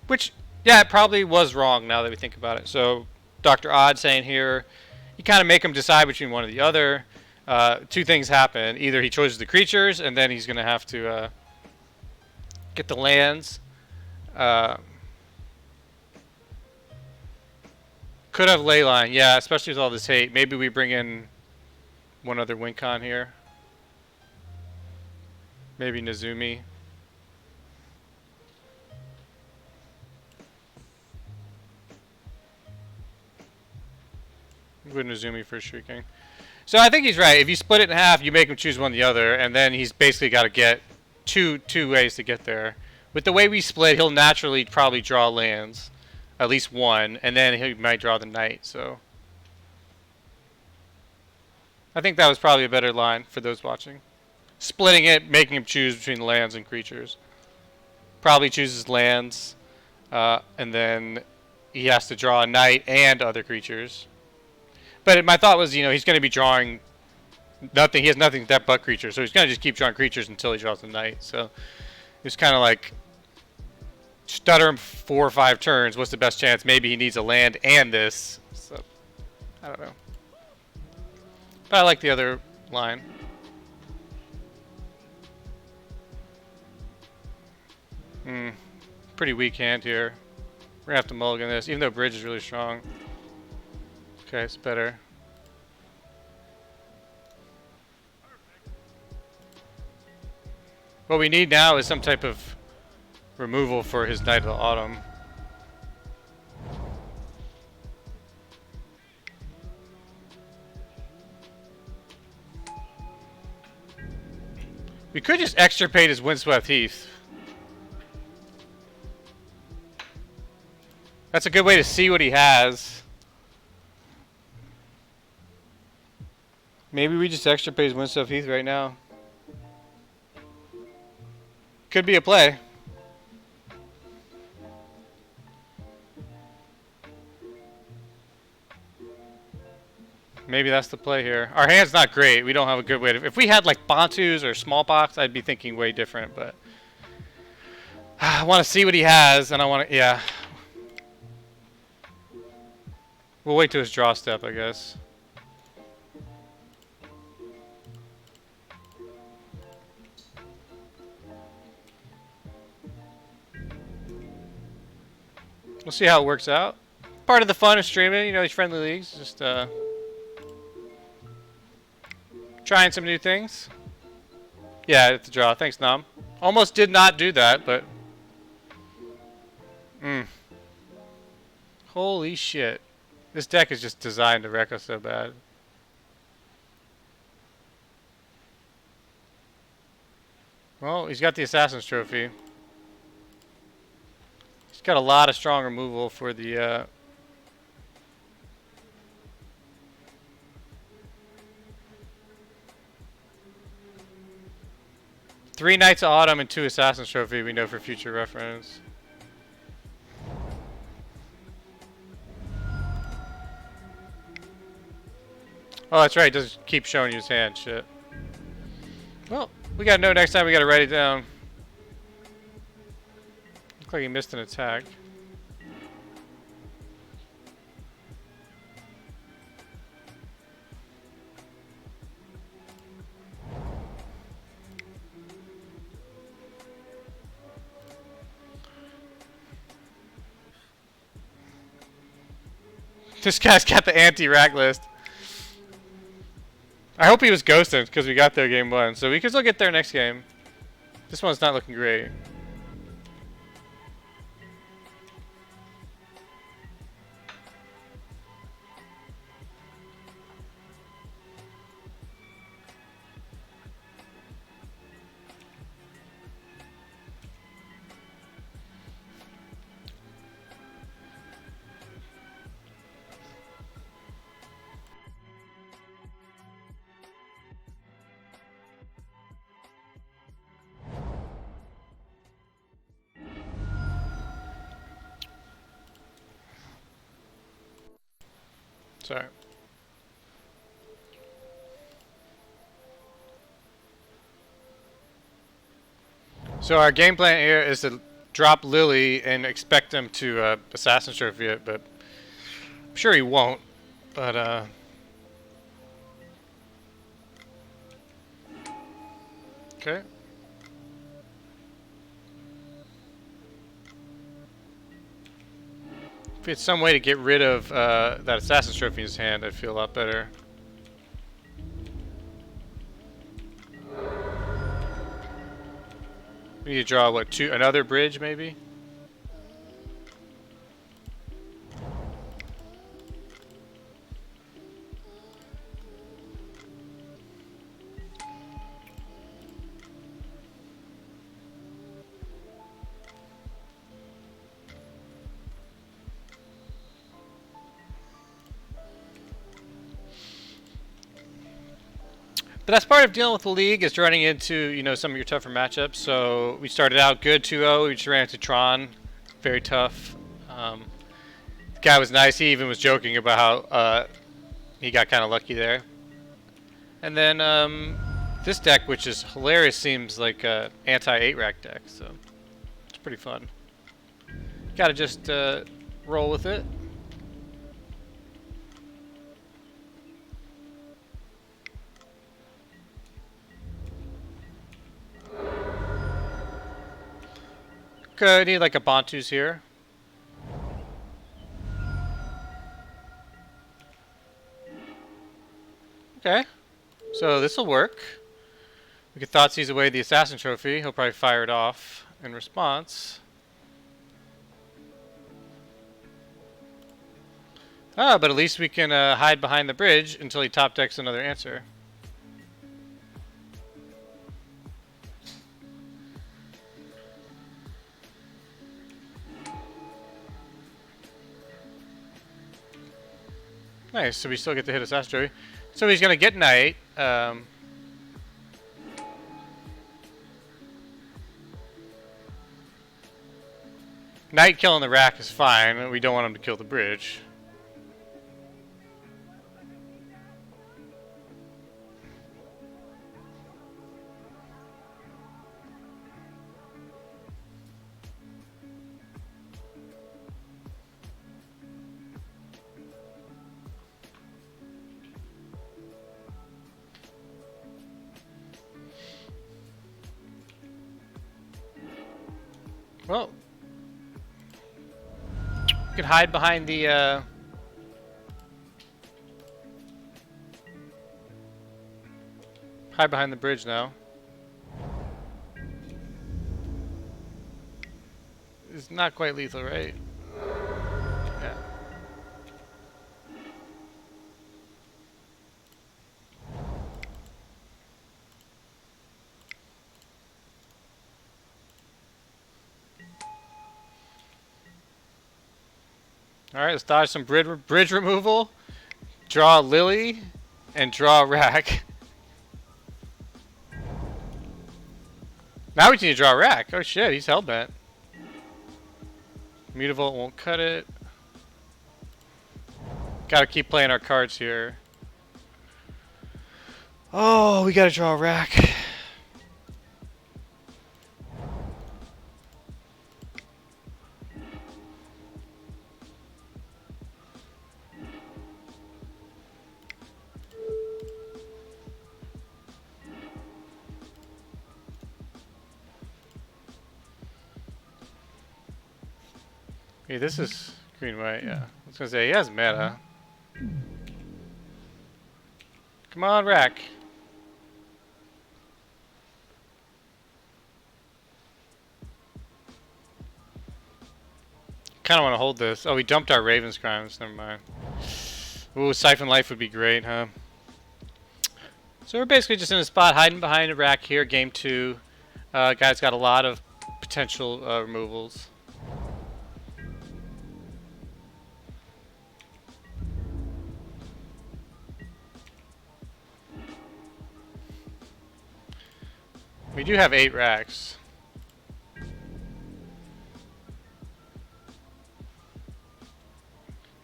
Which, yeah, it probably was wrong now that we think about it. So, Dr. Odd saying here, you kind of make him decide between one or the other. Two things happen. Either he chooses the creatures, and then he's going to have to get the lands. Could have Leyline, yeah, especially with all this hate. Maybe we bring in one other Wincon here. Maybe Nezumi. Good Nezumi for Shrieking. So I think he's right. If you split it in half, you make him choose one or the other, and then he's basically got to get two ways to get there. With the way we split, he'll naturally probably draw lands, at least one, and then he might draw the knight. So I think that was probably a better line for those watching. Splitting it, making him choose between lands and creatures. Probably chooses lands, and then he has to draw a knight and other creatures. But my thought was, he's going to be drawing nothing. He has nothing but creatures, so he's going to just keep drawing creatures until he draws the knight. So it's kind of like stutter him 4 or 5 turns. What's the best chance? Maybe he needs a land and this. So I don't know. But I like the other line. Pretty weak hand here. We're going to have to mulligan this, even though bridge is really strong. Okay, it's better. What we need now is some type of removal for his Knight of the Autumn. We could just extirpate his Windswept Heath. That's a good way to see what he has. Maybe we just extirpate his Windswept Heath right now. Could be a play. Maybe that's the play here. Our hand's not great. We don't have a good way to... If we had like Bantus or Smallpox, I'd be thinking way different, but... I want to see what he has, and I want to... Yeah. We'll wait till his draw step, I guess. We'll see how it works out. Part of the fun of streaming, these friendly leagues. Just trying some new things. Yeah, it's a draw. Thanks, Nam. Almost did not do that, but... Holy shit. This deck is just designed to wreck us so bad. Well, he's got the Assassin's Trophy. He's got a lot of strong removal for the... 3 Knights of Autumn and 2 Assassin's Trophy we know for future reference. Oh, that's right. It does keep showing you his hand. Shit. Well, we gotta know next time we gotta write it down. Looks like he missed an attack. This guy's got the anti-rack list. I hope he was ghosted because we got there game 1. So we can still get there next game. This one's not looking great. Sorry. So our game plan here is to drop Lily and expect him to Assassin's Trophy it, but I'm sure he won't. But okay. If he had some way to get rid of that Assassin's Trophy in his hand, I'd feel a lot better. We need to draw, what, another bridge, maybe? But that's part of dealing with the league, is running into, you know, some of your tougher matchups. So we started out good 2-0. We just ran into Tron. Very tough. The guy was nice. He even was joking about how he got kind of lucky there. And then this deck, which is hilarious, seems like an anti-8-rack deck. So it's pretty fun. Gotta just roll with it. Okay, I need like a Bantu's here. Okay, so this will work. We could Thoughtseize away the Assassin Trophy. He'll probably fire it off in response. Ah, but at least we can hide behind the bridge until he top decks another answer. Nice, so we still get to hit Assassin Trophy. So he's going to get Knight. Knight killing the rack is fine. We don't want him to kill the bridge. Well, you can hide behind the bridge now. It's not quite lethal, right? Yeah. Alright, let's dodge some bridge removal. Draw Lily. And draw Rack. Now we need to draw Rack. Oh shit, he's hellbent. Mutavolt won't cut it. Gotta keep playing our cards here. Oh, we gotta draw Rack. Hey, this is green white, yeah. I was gonna say he has meta. Come on, rack. Kind of want to hold this. Oh, we dumped our Raven's Crimes. Never mind. Ooh, Siphon Life would be great, huh? So we're basically just in a spot, hiding behind a rack here. Game 2. Guy's got a lot of potential removals. We do have 8 racks.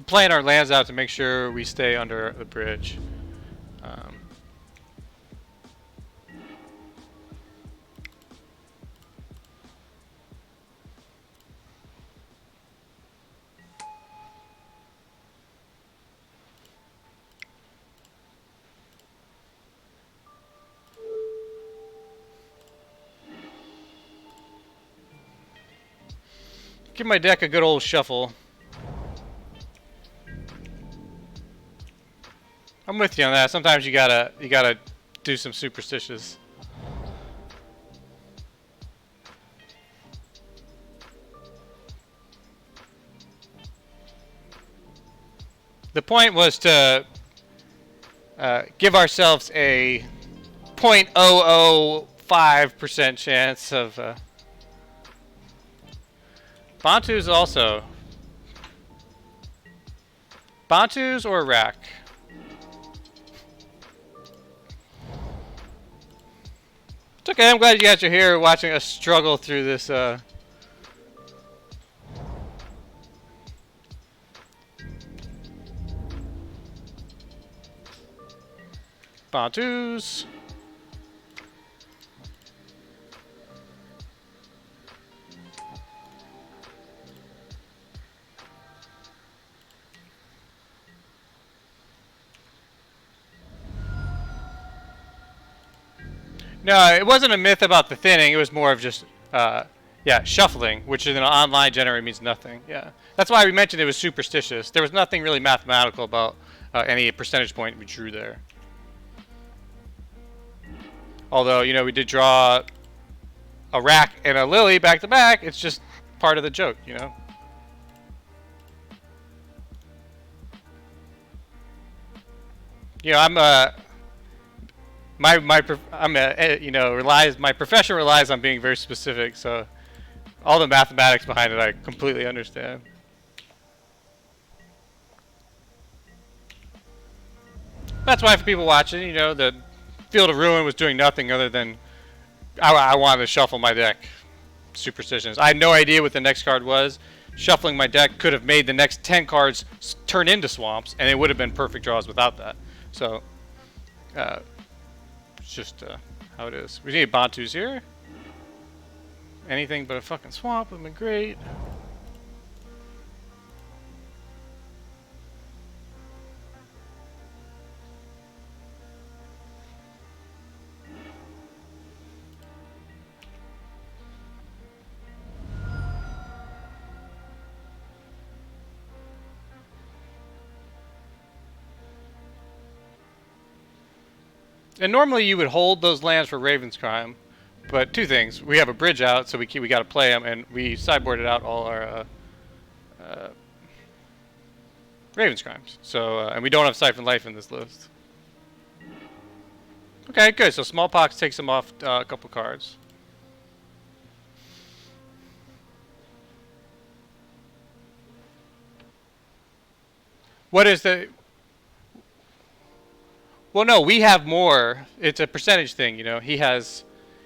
Playing our lands out to make sure we stay under the bridge. Give my deck a good old shuffle. I'm with you on that. Sometimes you gotta do some superstitious. The point was to give ourselves a 0.005% chance of Bantus also. Bantus or rack? It's okay, I'm glad you guys are here watching us struggle through this Bantus. No, it wasn't a myth about the thinning. It was more of just, yeah, shuffling, which in an online generator means nothing. Yeah, that's why we mentioned it was superstitious. There was nothing really mathematical about any percentage point we drew there. Although, you know, we did draw a rack and a lily back to back. It's just part of the joke, you know. You know, my profession relies on being very specific, so all the mathematics behind it I completely understand. That's why for people watching, you know, the Field of Ruin was doing nothing other than I wanted to shuffle my deck. Superstitions. I had no idea what the next card was. Shuffling my deck could have made the next 10 cards turn into swamps, and it would have been perfect draws without that. So, it's just how it is. We need Bantus here. Anything but a fucking swamp would have been great. And normally you would hold those lands for Raven's Crime, but two things: we have a bridge out, so we got to play them, and we sideboarded out all our Raven's Crimes. So and we don't have Siphon Life in this list. Okay, good. So Smallpox takes them off a couple cards. What is the? Well, no, we have more. It's a percentage thing, you know. He has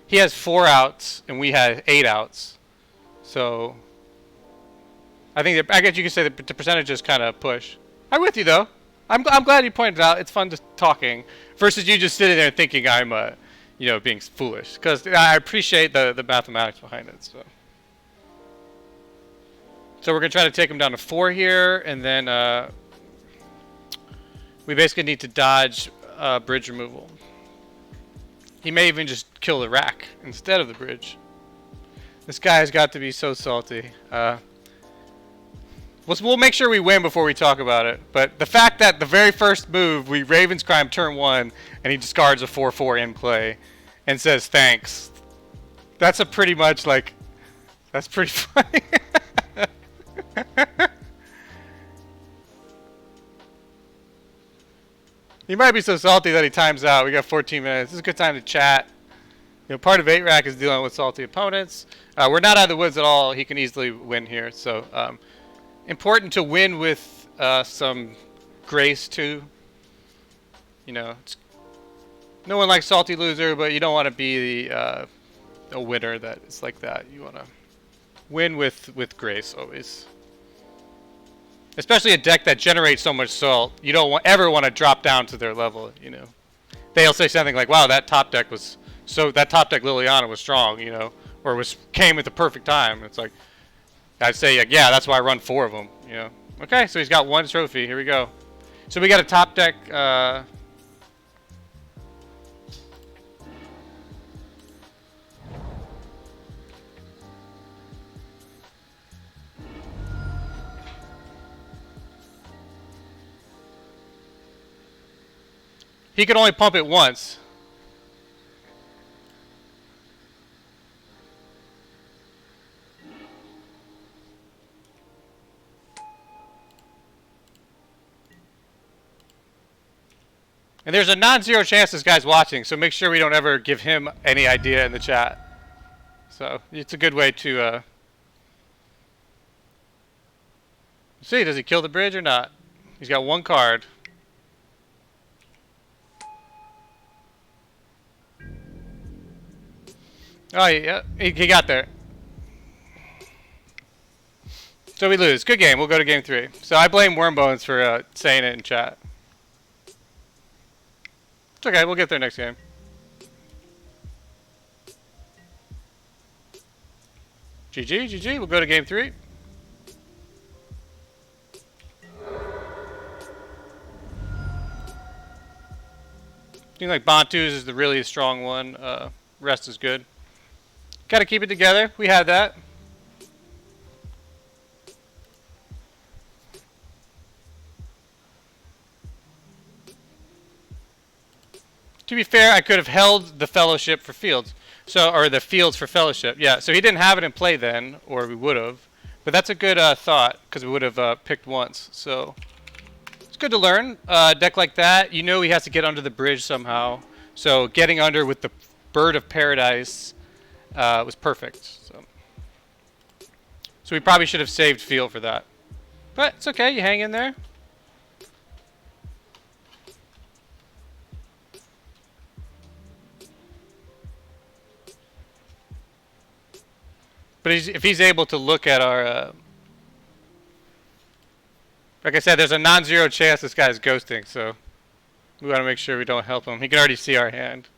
4 outs, and we had 8 outs. So I think I guess you could say that the percentages kind of push. I'm with you though. I'm glad you pointed it out. It's fun just talking versus you just sitting there thinking I'm you know, being foolish, because I appreciate the mathematics behind it. So we're gonna try to take him down to 4 here, and then we basically need to dodge bridge removal. He may even just kill the rack instead of the bridge. This guy has got to be so salty. We'll make sure we win before we talk about it. But the fact that the very first move, we Ravens Crime turn 1, and he discards a 4/4 in play, and says thanks. That's a pretty much like, that's pretty funny. He might be so salty that he times out. We got 14 minutes. This is a good time to chat. You know, part of 8-Rack is dealing with salty opponents. We're not out of the woods at all. He can easily win here. So important to win with some grace too. You know, no one likes salty loser, but you don't want to be a winner that is like that. You want to win with grace always. Especially a deck that generates so much salt. You don't ever want to drop down to their level, you know. They'll say something like, wow, that top deck Liliana was strong, you know, or came at the perfect time. It's like, I'd say, like, yeah, that's why I run 4 of them, you know. Okay, so he's got 1 trophy. Here we go. So we got a top deck. He could only pump it once. And there's a non-zero chance this guy's watching, so make sure we don't ever give him any idea in the chat. So it's a good way to see, does he kill the bridge or not? He's got 1 card. Oh, yeah, he got there. So we lose. Good game. We'll go to game 3. So I blame Wormbones for saying it in chat. It's okay. We'll get there next game. GG, GG. We'll go to game 3. I think like Bantu's is the really strong one. Rest is good. Got to keep it together. We had that. To be fair, I could have held the fellowship for fields. So, or the fields for fellowship. Yeah, so he didn't have it in play then, or we would have. But that's a good thought, because we would have picked once. So, it's good to learn. A deck like that, you know he has to get under the bridge somehow. So, getting under with the Bird of Paradise was perfect. So we probably should have saved field for that. But it's okay, you hang in there. But if he's able to look at our... like I said, there's a non-zero chance this guy's ghosting, so we want to make sure we don't help him. He can already see our hand.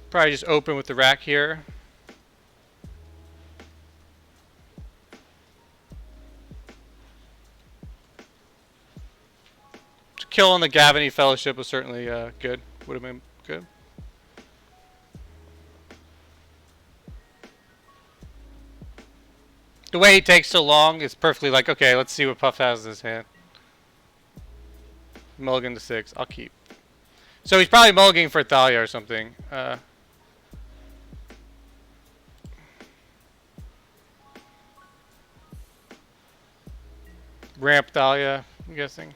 Probably just open with the rack here. Kill on the Gavany Fellowship was certainly good. Would have been good. The way he takes so long is perfectly like, okay, let's see what Puff has in his hand. Mulligan to 6. I'll keep. So he's probably mulliganing for Thalia or something. Ramp Thalia, I'm guessing.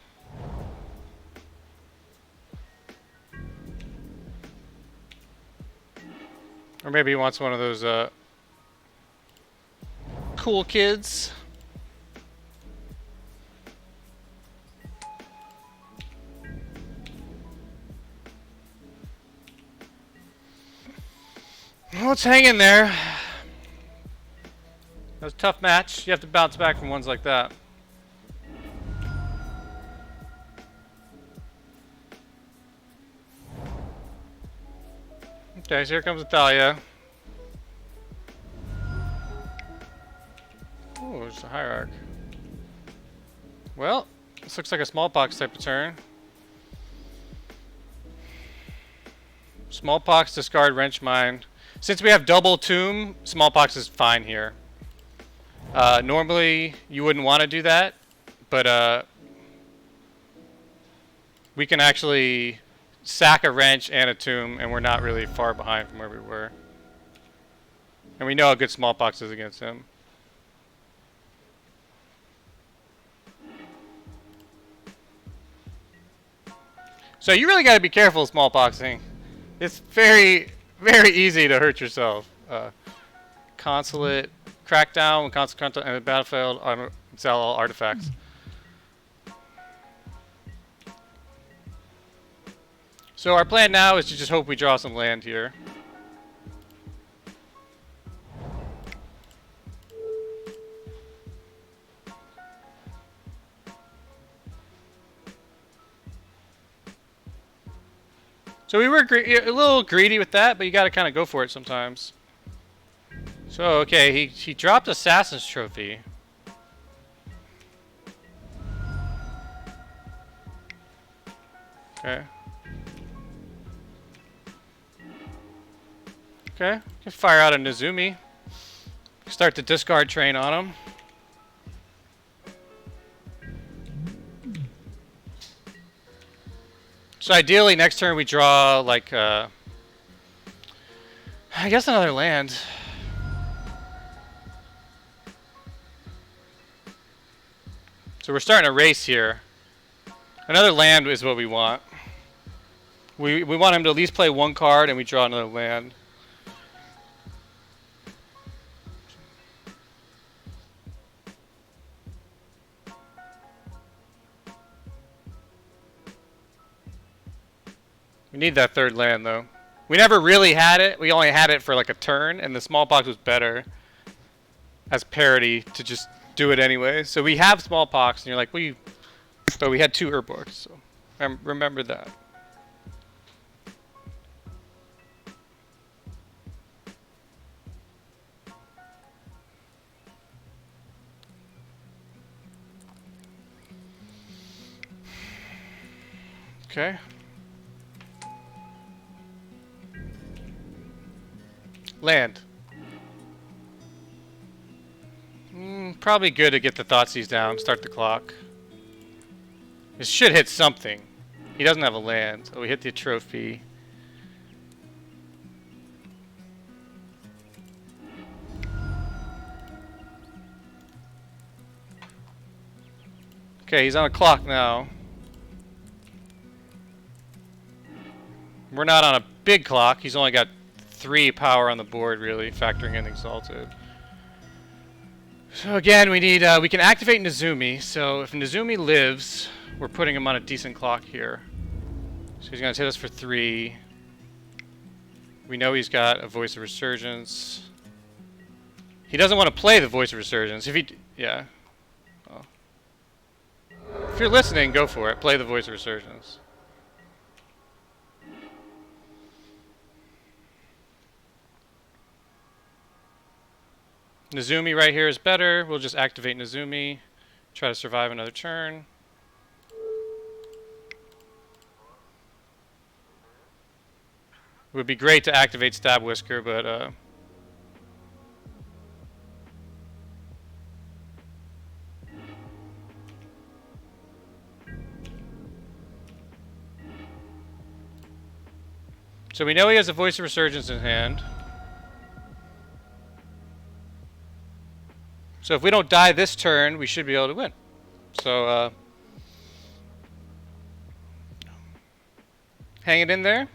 Or maybe he wants one of those cool kids. Well, let's hang in there. That was a tough match. You have to bounce back from ones like that. Okay, so here comes Thalia. Oh, there's a hierarch. Well, This looks like a smallpox type of turn. Smallpox, discard, wrench mine. Since we have double tomb, smallpox is fine here. Normally, you wouldn't want to do that, but we can actually sack a wrench and a tomb, and we're not really far behind from where we were. And we know how good smallpox is against him. So you really got to be careful with smallpoxing. It's very, very easy to hurt yourself. Consulate, crackdown, when consulate and the battlefield, sell all artifacts. So our plan now is to just hope we draw some land here. So we were a little greedy with that, but you got to kind of go for it sometimes. So okay, he dropped Assassin's Trophy. Okay. Okay, can fire out a Nezumi. Start the discard train on him. So ideally, next turn we draw like I guess another land. So we're starting a race here. Another land is what we want. We want him to at least play one card, and we draw another land. We need that third land, though. We never really had it. We only had it for like a turn, and the smallpox was better as parity to just do it anyway. So we have smallpox, and you're like, but we had 2 Urborgs, so remember that. Okay. Land. Probably good to get the Thoughtseize down, start the clock. This should hit something. He doesn't have a land, so we hit the trophy. Okay, he's on a clock now. We're not on a big clock. He's only got 3 power on the board, really, factoring in Exalted. So again, we need we can activate Nezumi. So if Nezumi lives, we're putting him on a decent clock here. So he's gonna hit us for 3. We know he's got a Voice of Resurgence. He doesn't want to play the Voice of Resurgence. Yeah. Oh. If you're listening, go for it. Play the Voice of Resurgence. Nezumi right here is better. We'll just activate Nezumi. Try to survive another turn. It would be great to activate Stab Whisker, but so we know he has a Voice of Resurgence in hand. So if we don't die this turn, we should be able to win. So hang it in there.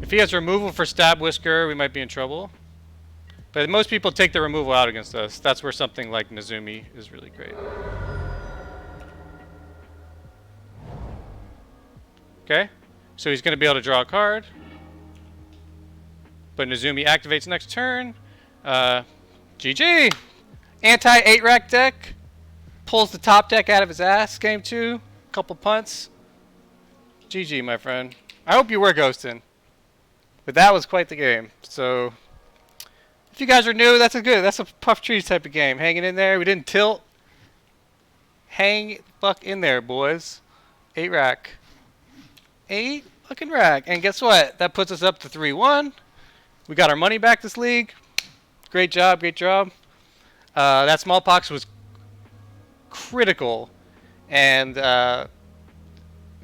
If he has removal for Stab Whisker, we might be in trouble. But most people take the removal out against us. That's where something like Nezumi is really great. Okay, so he's going to be able to draw a card. But Nezumi activates next turn. GG! Anti-8-rack deck. Pulls the top deck out of his ass. Game 2. Couple punts. GG, my friend. I hope you were ghosting. But that was quite the game. So, if you guys are new, that's a Puff Trees type of game. Hanging in there. We didn't tilt. Hang fuck in there, boys. 8 rack. 8 fucking rack. And guess what? That puts us up to 3-1. We got our money back this league. Great job, great job. That smallpox was critical. And it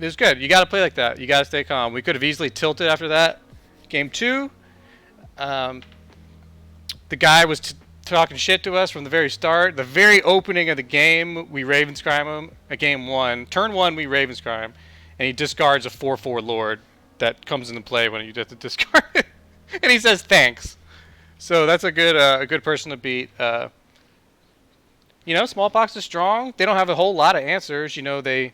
was good. You got to play like that. You got to stay calm. We could have easily tilted after that. Game 2. The guy was talking shit to us from the very start. The very opening of the game, we Ravenscrime him. At game 1. Turn 1, we Ravenscrime. And he discards a 4/4 Lord that comes into play when you have to discard it. And he says thanks. So that's a good person to beat. Smallpox is strong. They don't have a whole lot of answers. They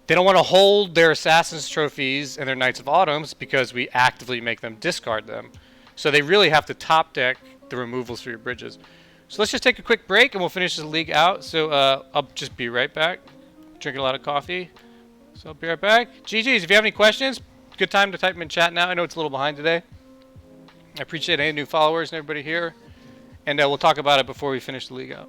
don't want to hold their Assassin's trophies and their Knights of Autumns because we actively make them discard them. So they really have to top deck the removals for your bridges. So let's just take a quick break and we'll finish the league out. So I'll just be right back. Drinking a lot of coffee. So I'll be right back. GG's, if you have any questions, good time to type them in chat now. I know it's a little behind today. I appreciate any new followers and everybody here. And we'll talk about it before we finish the league out.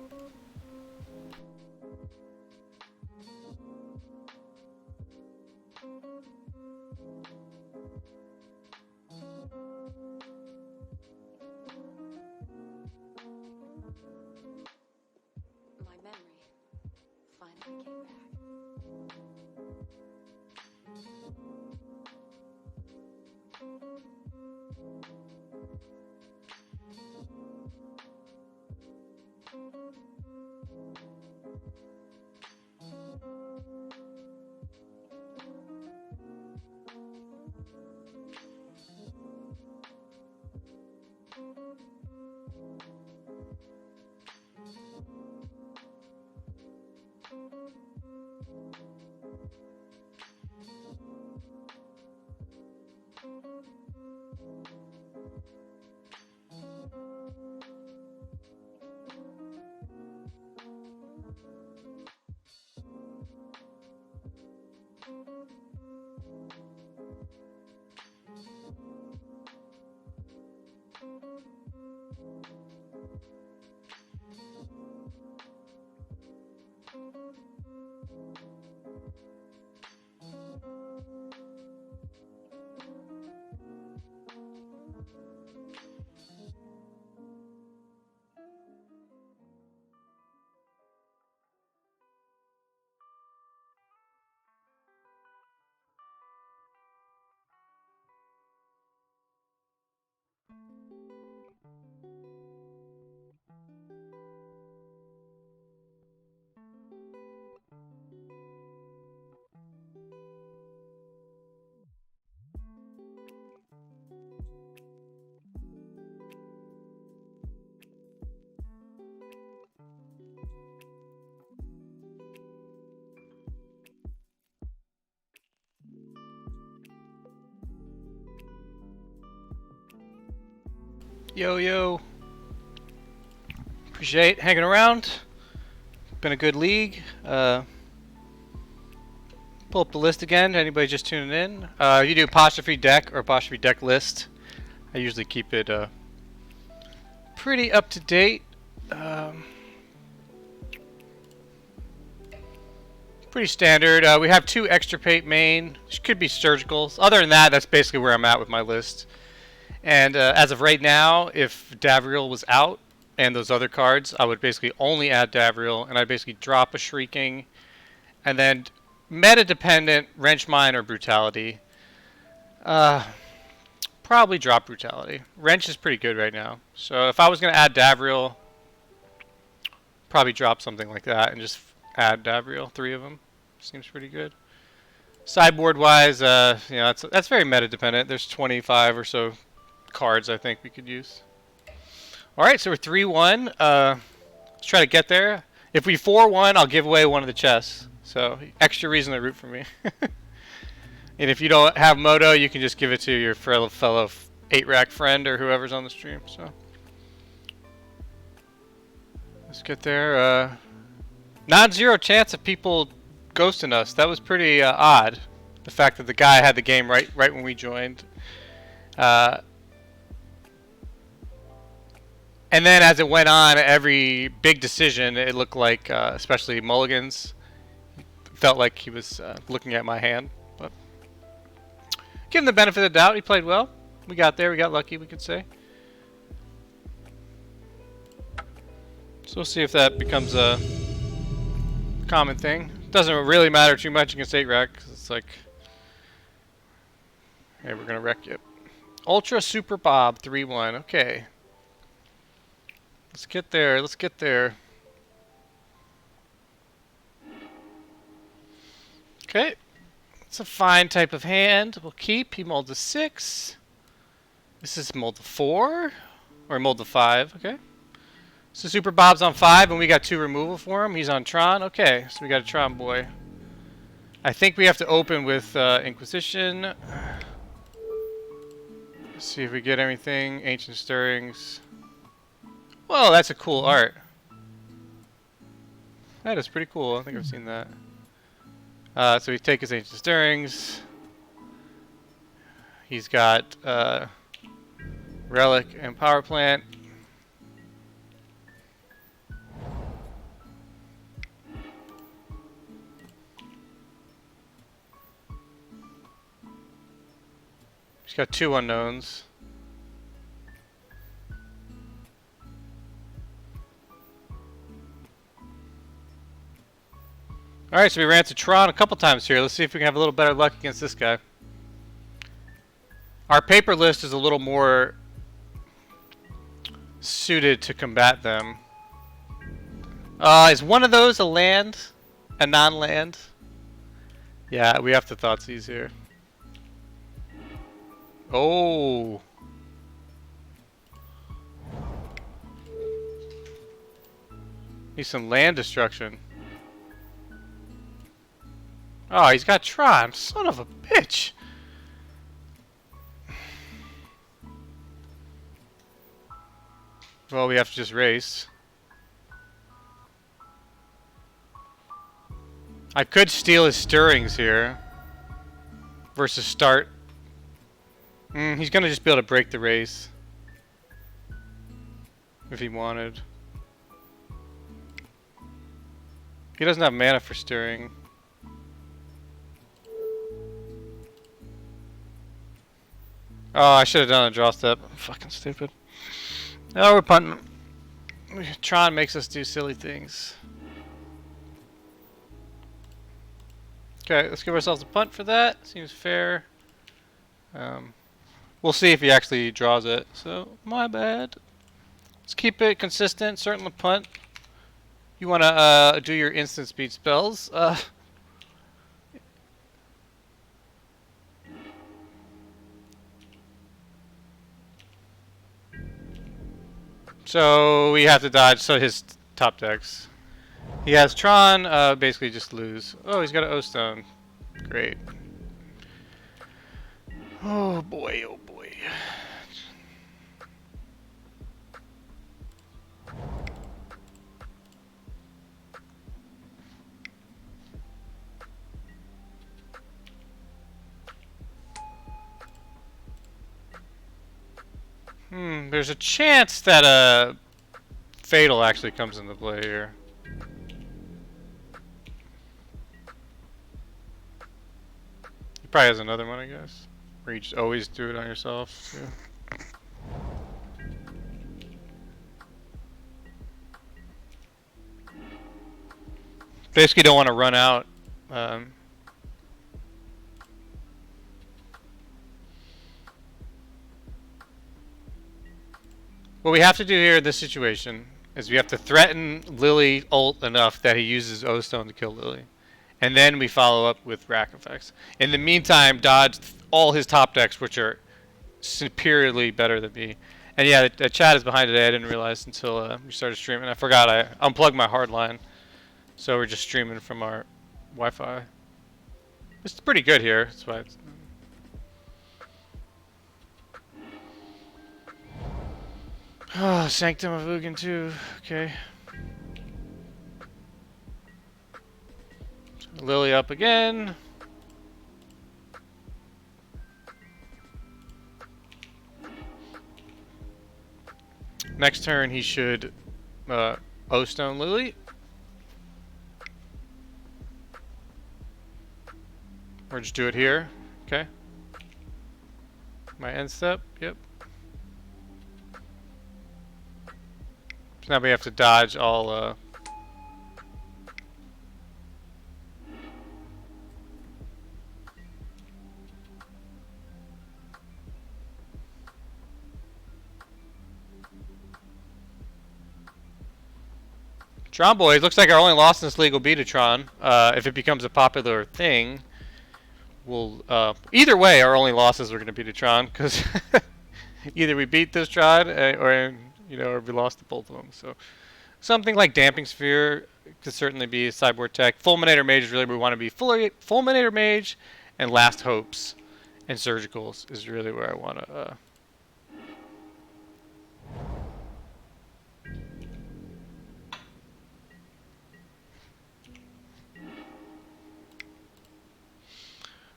My memory finally came back. Yo. Appreciate hanging around. Been a good league. Pull up the list again. Anybody just tuning in? You do apostrophe deck or apostrophe deck list. I usually keep it pretty up to date. Pretty standard. We have 2 extirpate main, which could be surgicals. Other than that, that's basically where I'm at with my list. And as of right now, if Davriel was out and those other cards, I would basically only add Davriel, and I'd basically drop a Shrieking, and then meta-dependent, Wrench Mine or Brutality. Probably drop Brutality. Wrench is pretty good right now. So if I was going to add Davriel, probably drop something like that and just add Davriel, 3 of them. Seems pretty good. Sideboard-wise, that's very meta-dependent. There's 25 or so cards I think we could use. Alright, so we're 3-1. Let's try to get there. If we 4-1, I'll give away one of the chests. So, extra reason to root for me. And if you don't have Moto, you can just give it to your fellow 8-rack friend or whoever's on the stream. So, let's get there. Non-zero chance of people ghosting us. That was pretty odd. The fact that the guy had the game right when we joined. And then as it went on, every big decision, it looked like, especially Mulligan's, felt like he was looking at my hand. But give him the benefit of the doubt. He played well. We got there. We got lucky, we could say. So we'll see if that becomes a common thing. Doesn't really matter too much against 8-rack, because it's like, hey, we're going to wreck you. Ultra Super Bob 3-1. Okay. Let's get there. Let's get there. Okay. It's a fine type of hand. We'll keep. He mulled a 6. This is mulled a 4. Or mulled a 5. Okay. So Super Bob's on 5, and we got 2 removal for him. He's on Tron. Okay. So we got a Tron boy. I think we have to open with Inquisition. Let's see if we get anything. Ancient Stirrings. Whoa, that's a cool art. That is pretty cool. I think I've seen that. So we take his Ancient Stirrings. He's got Relic and Power Plant. He's got 2 unknowns. Alright, so we ran to Tron a couple times here. Let's see if we can have a little better luck against this guy. Our paper list is a little more suited to combat them. Is one of those a land? A non-land? Yeah, we have to Thoughtseize here. Oh. Need some land destruction. Oh, he's got Tron. Son of a bitch. Well, we have to just race. I could steal his Stirrings here. Versus start. He's gonna just be able to break the race. If he wanted. He doesn't have mana for Stirring. Oh, I should have done a draw step. I'm fucking stupid. Oh, we're punting. Tron makes us do silly things. Okay, let's give ourselves a punt for that. Seems fair. We'll see if he actually draws it. So, my bad. Let's keep it consistent. Certainly punt. You want to do your instant speed spells. So we have to dodge. So his top decks. He has Tron. Basically just lose. Oh, he's got an O-Stone. Great. Oh boy, oh boy. There's a chance that a Fatal actually comes into play here. He probably has another one, I guess. Or you just always do it on yourself, too. Basically don't want to run out. What we have to do here in this situation is we have to threaten Lily ult enough that he uses O-Stone to kill Lily. And then we follow up with rack effects. In the meantime, dodge all his top decks, which are superiorly better than me. And yeah, the chat is behind today. I didn't realize until we started streaming. I forgot I unplugged my hardline. So we're just streaming from our Wi-Fi. It's pretty good here. That's why it's... Oh, Sanctum of Ugin too. Okay. Lily up again. Next turn he should O-Stone Lily. Or just do it here. Okay. My end step. Yep. So now we have to dodge all Tron Boys. Looks like our only loss in this league will be to Tron. If it becomes a popular thing, we'll either way our only losses are going to be to Tron, because either we beat this Tron or we lost to both of them. So something like Damping Sphere could certainly be a sideboard tech. Fulminator Mage is really where we want to be. Fulminator Mage and Last Hopes and Surgicals is really where I want to.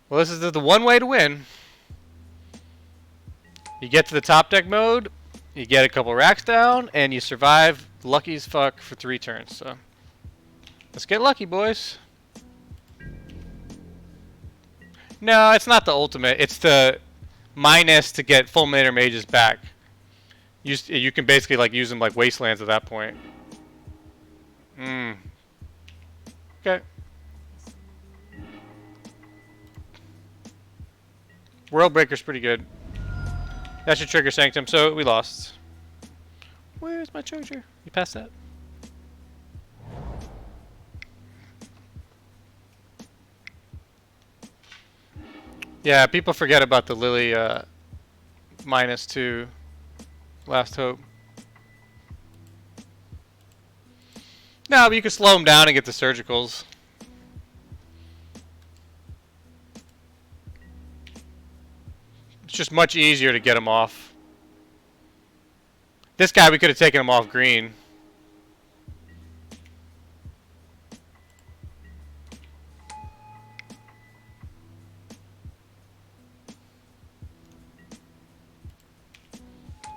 Well, this is the one way to win. You get to the top deck mode, you get a couple racks down, and you survive lucky as fuck for 3 turns. So let's get lucky, boys. No, it's not the ultimate. It's the minus to get Fulminator Mages back. You can basically like use them like Wastelands at that point. Okay. World Breaker's pretty good. That should trigger Sanctum, so we lost. Where's my charger? You passed that? Yeah, people forget about the Lily -2 Last Hope. No, but you can slow them down and get the Surgicals. It's just much easier to get him off. This guy, we could have taken him off green.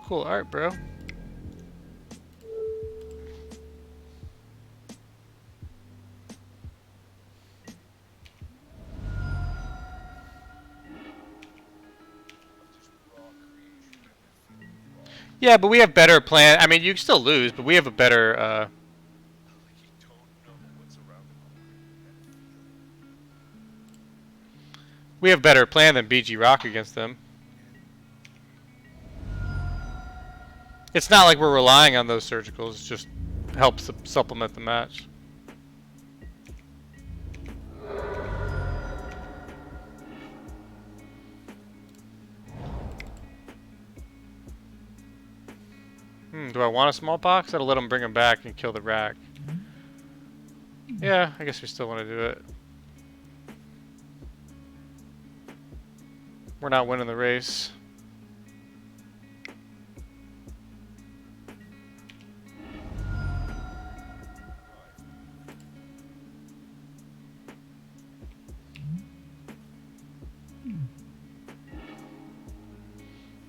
Cool art, bro. Yeah, but we have better plan. I mean, you can still lose, but we have a better. We have better plan than BG Rock against them. It's not like we're relying on those surgicals. It just helps supplement the match. Do I want a smallpox? That'll let him bring him back and kill the rack. Yeah, I guess we still want to do it. We're not winning the race.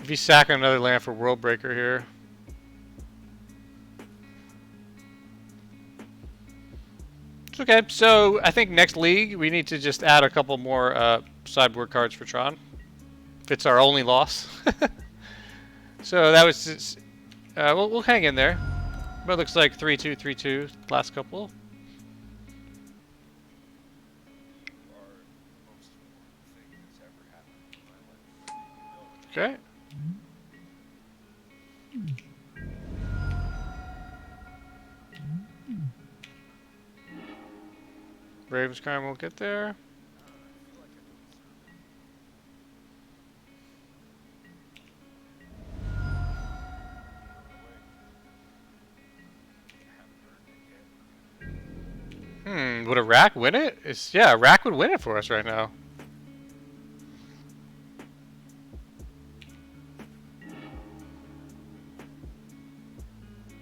If he's sacking another land for World Breaker here. Okay, so I think next league we need to just add a couple more sideboard cards for Tron. If it's our only loss. So that was just, we'll hang in there. But it looks like 3-2, 3-2 last couple. Okay. Raven's Crime will get there. Would a rack win it? Yeah, a rack would win it for us right now.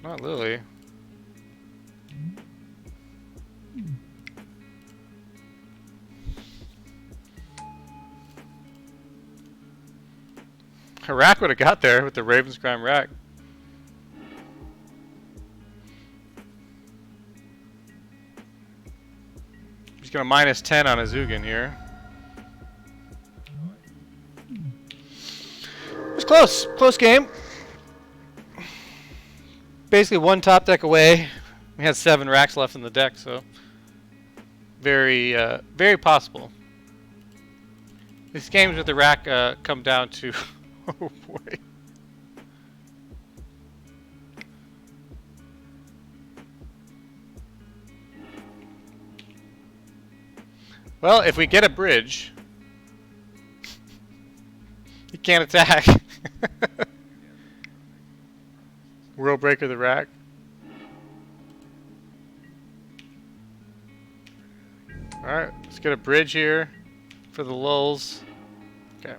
Not Lily. A rack would have got there with the Raven's Crime rack. gonna minus 10 on his Ugin here. It was close. Close game. Basically one top deck away. We had 7 racks left in the deck, so very, very possible. These games with the rack come down to, oh boy. Well, if we get a bridge, he can't attack. World Breaker the rack. Alright, let's get a bridge here for the lulls. Okay.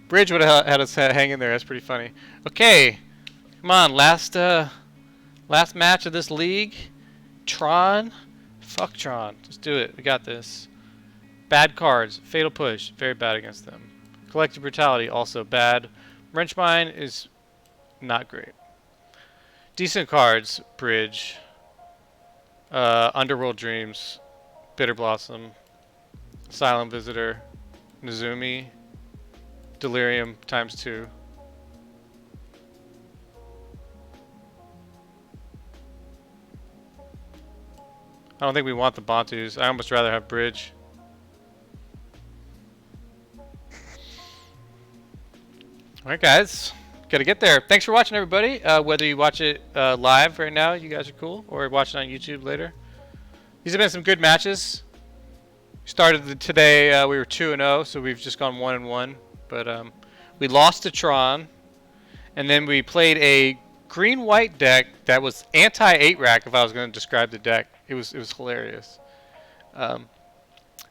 Bridge would have had us hanging there. That's pretty funny. Okay. Come on, last match of this league. Tron. Fuck Tron. Just do it. We got this. Bad cards. Fatal Push. Very bad against them. Collective Brutality. Also bad. Wrench Mine is not great. Decent cards. Bridge. Underworld Dreams. Bitter Blossom. Silent Visitor. Nezumi. Delirium ×2. I don't think we want the Bantus. I almost rather have Bridge. Alright guys, gotta get there. Thanks for watching everybody. Whether you watch it live right now, you guys are cool, or watch it on YouTube later. These have been some good matches. Started today, we were 2-0, so we've just gone 1-1. But we lost to Tron, and then we played a green-white deck that was anti-8 rack. If I was going to describe the deck, it was hilarious, and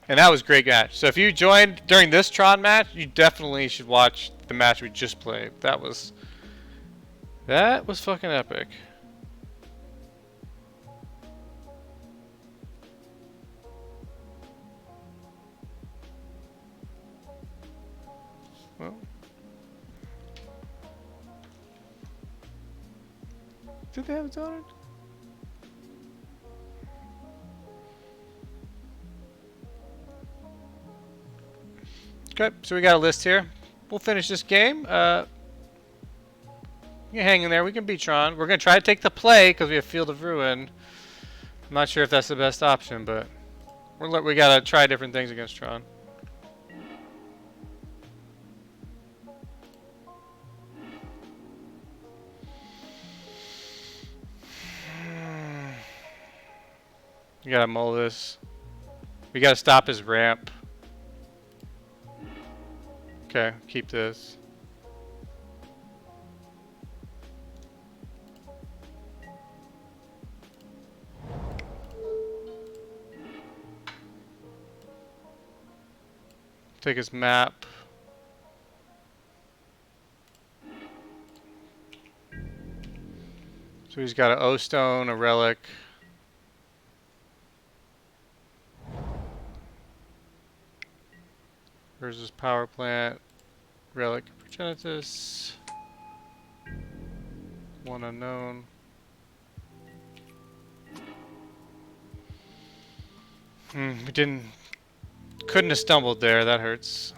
that was a great match. So if you joined during this Tron match, you definitely should watch the match we just played. That was fucking epic. Well, did they have it on it? Okay, so we got a list here. We'll finish this game. You can hang in there. We can beat Tron. We're going to try to take the play because we have Field of Ruin. I'm not sure if that's the best option, but we got to try different things against Tron. We got to mull this. We got to stop his ramp. Okay, keep this. Take his map. So he's got an O-Stone, a Relic. There's his power plant, Relic, Progenitus, one unknown. Couldn't have stumbled there, that hurts.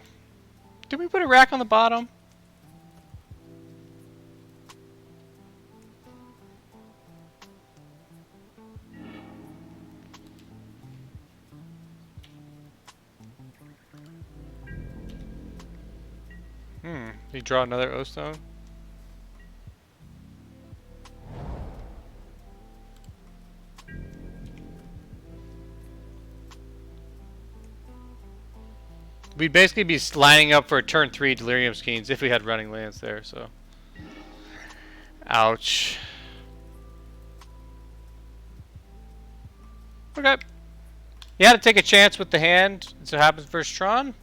Did we put a rack on the bottom? Did he draw another O-Stone? We'd basically be lining up for a turn 3 Delirium Schemes if we had running lands there, so. Ouch. Okay. You had to take a chance with the hand. So it happens versus Tron.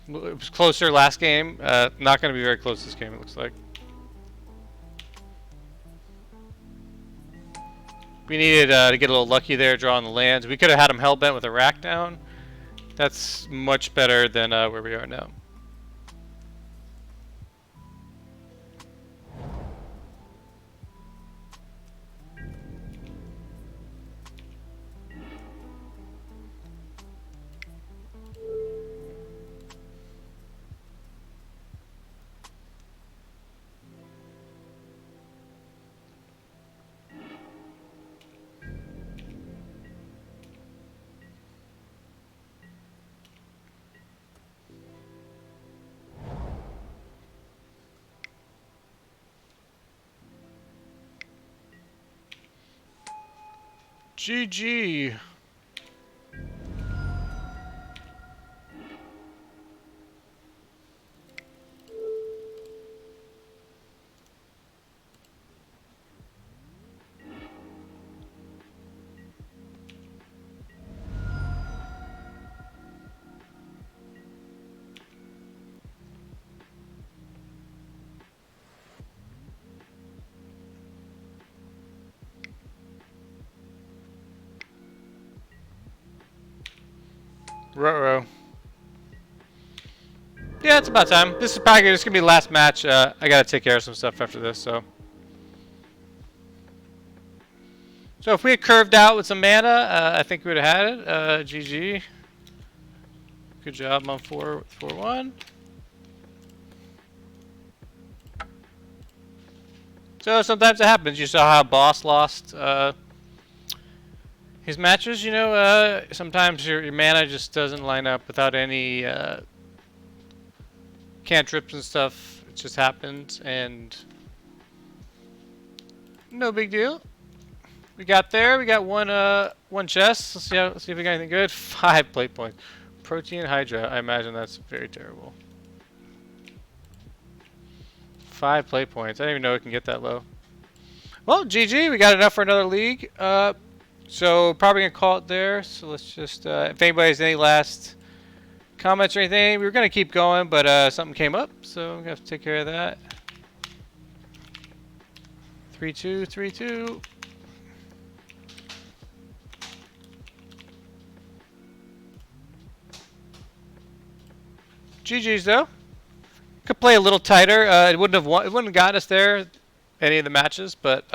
It was closer last game. Not going to be very close this game, it looks like. We needed to get a little lucky there, drawing the lands. We could have had him hellbent with a rack down. That's much better than where we are now. GG. Ruh-roh. Yeah, it's about time. This is probably just gonna be the last match. I gotta take care of some stuff after this, so. So if we had curved out with some mana, I think we would have had it. GG. Good job on 4-1. So sometimes it happens. You saw how Boss lost his matches. You know, sometimes your mana just doesn't line up without any cantrips and stuff. It just happens, and no big deal. We got there. We got one chest. Let's see if we got anything good. 5 plate points. Protein Hydra. I imagine that's very terrible. 5 plate points. I didn't even know it can get that low. Well, GG. We got enough for another league. So probably gonna call it there. So let's just if anybody has any last comments or anything, we were gonna keep going, but something came up, so I'm gonna have to take care of that. 3-2, 3-2. GG's though. Could play a little tighter. It wouldn't have gotten us there any of the matches, but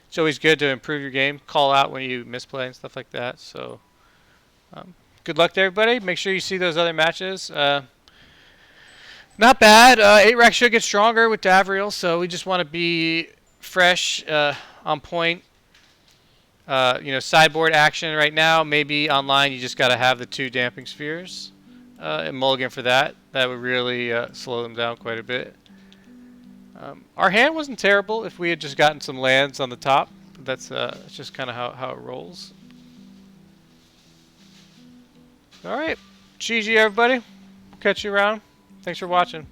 it's always good to improve your game. Call out when you misplay and stuff like that. So good luck to everybody. Make sure you see those other matches. Not bad. 8-rack should get stronger with Davriel, so we just want to be fresh, on point. You know, sideboard action right now. Maybe online you just got to have the 2 damping spheres. And mulligan for that. That would really slow them down quite a bit. Our hand wasn't terrible if we had just gotten some lands on the top. That's just kind of how it rolls. Alright. GG everybody. Catch you around. Thanks for watching.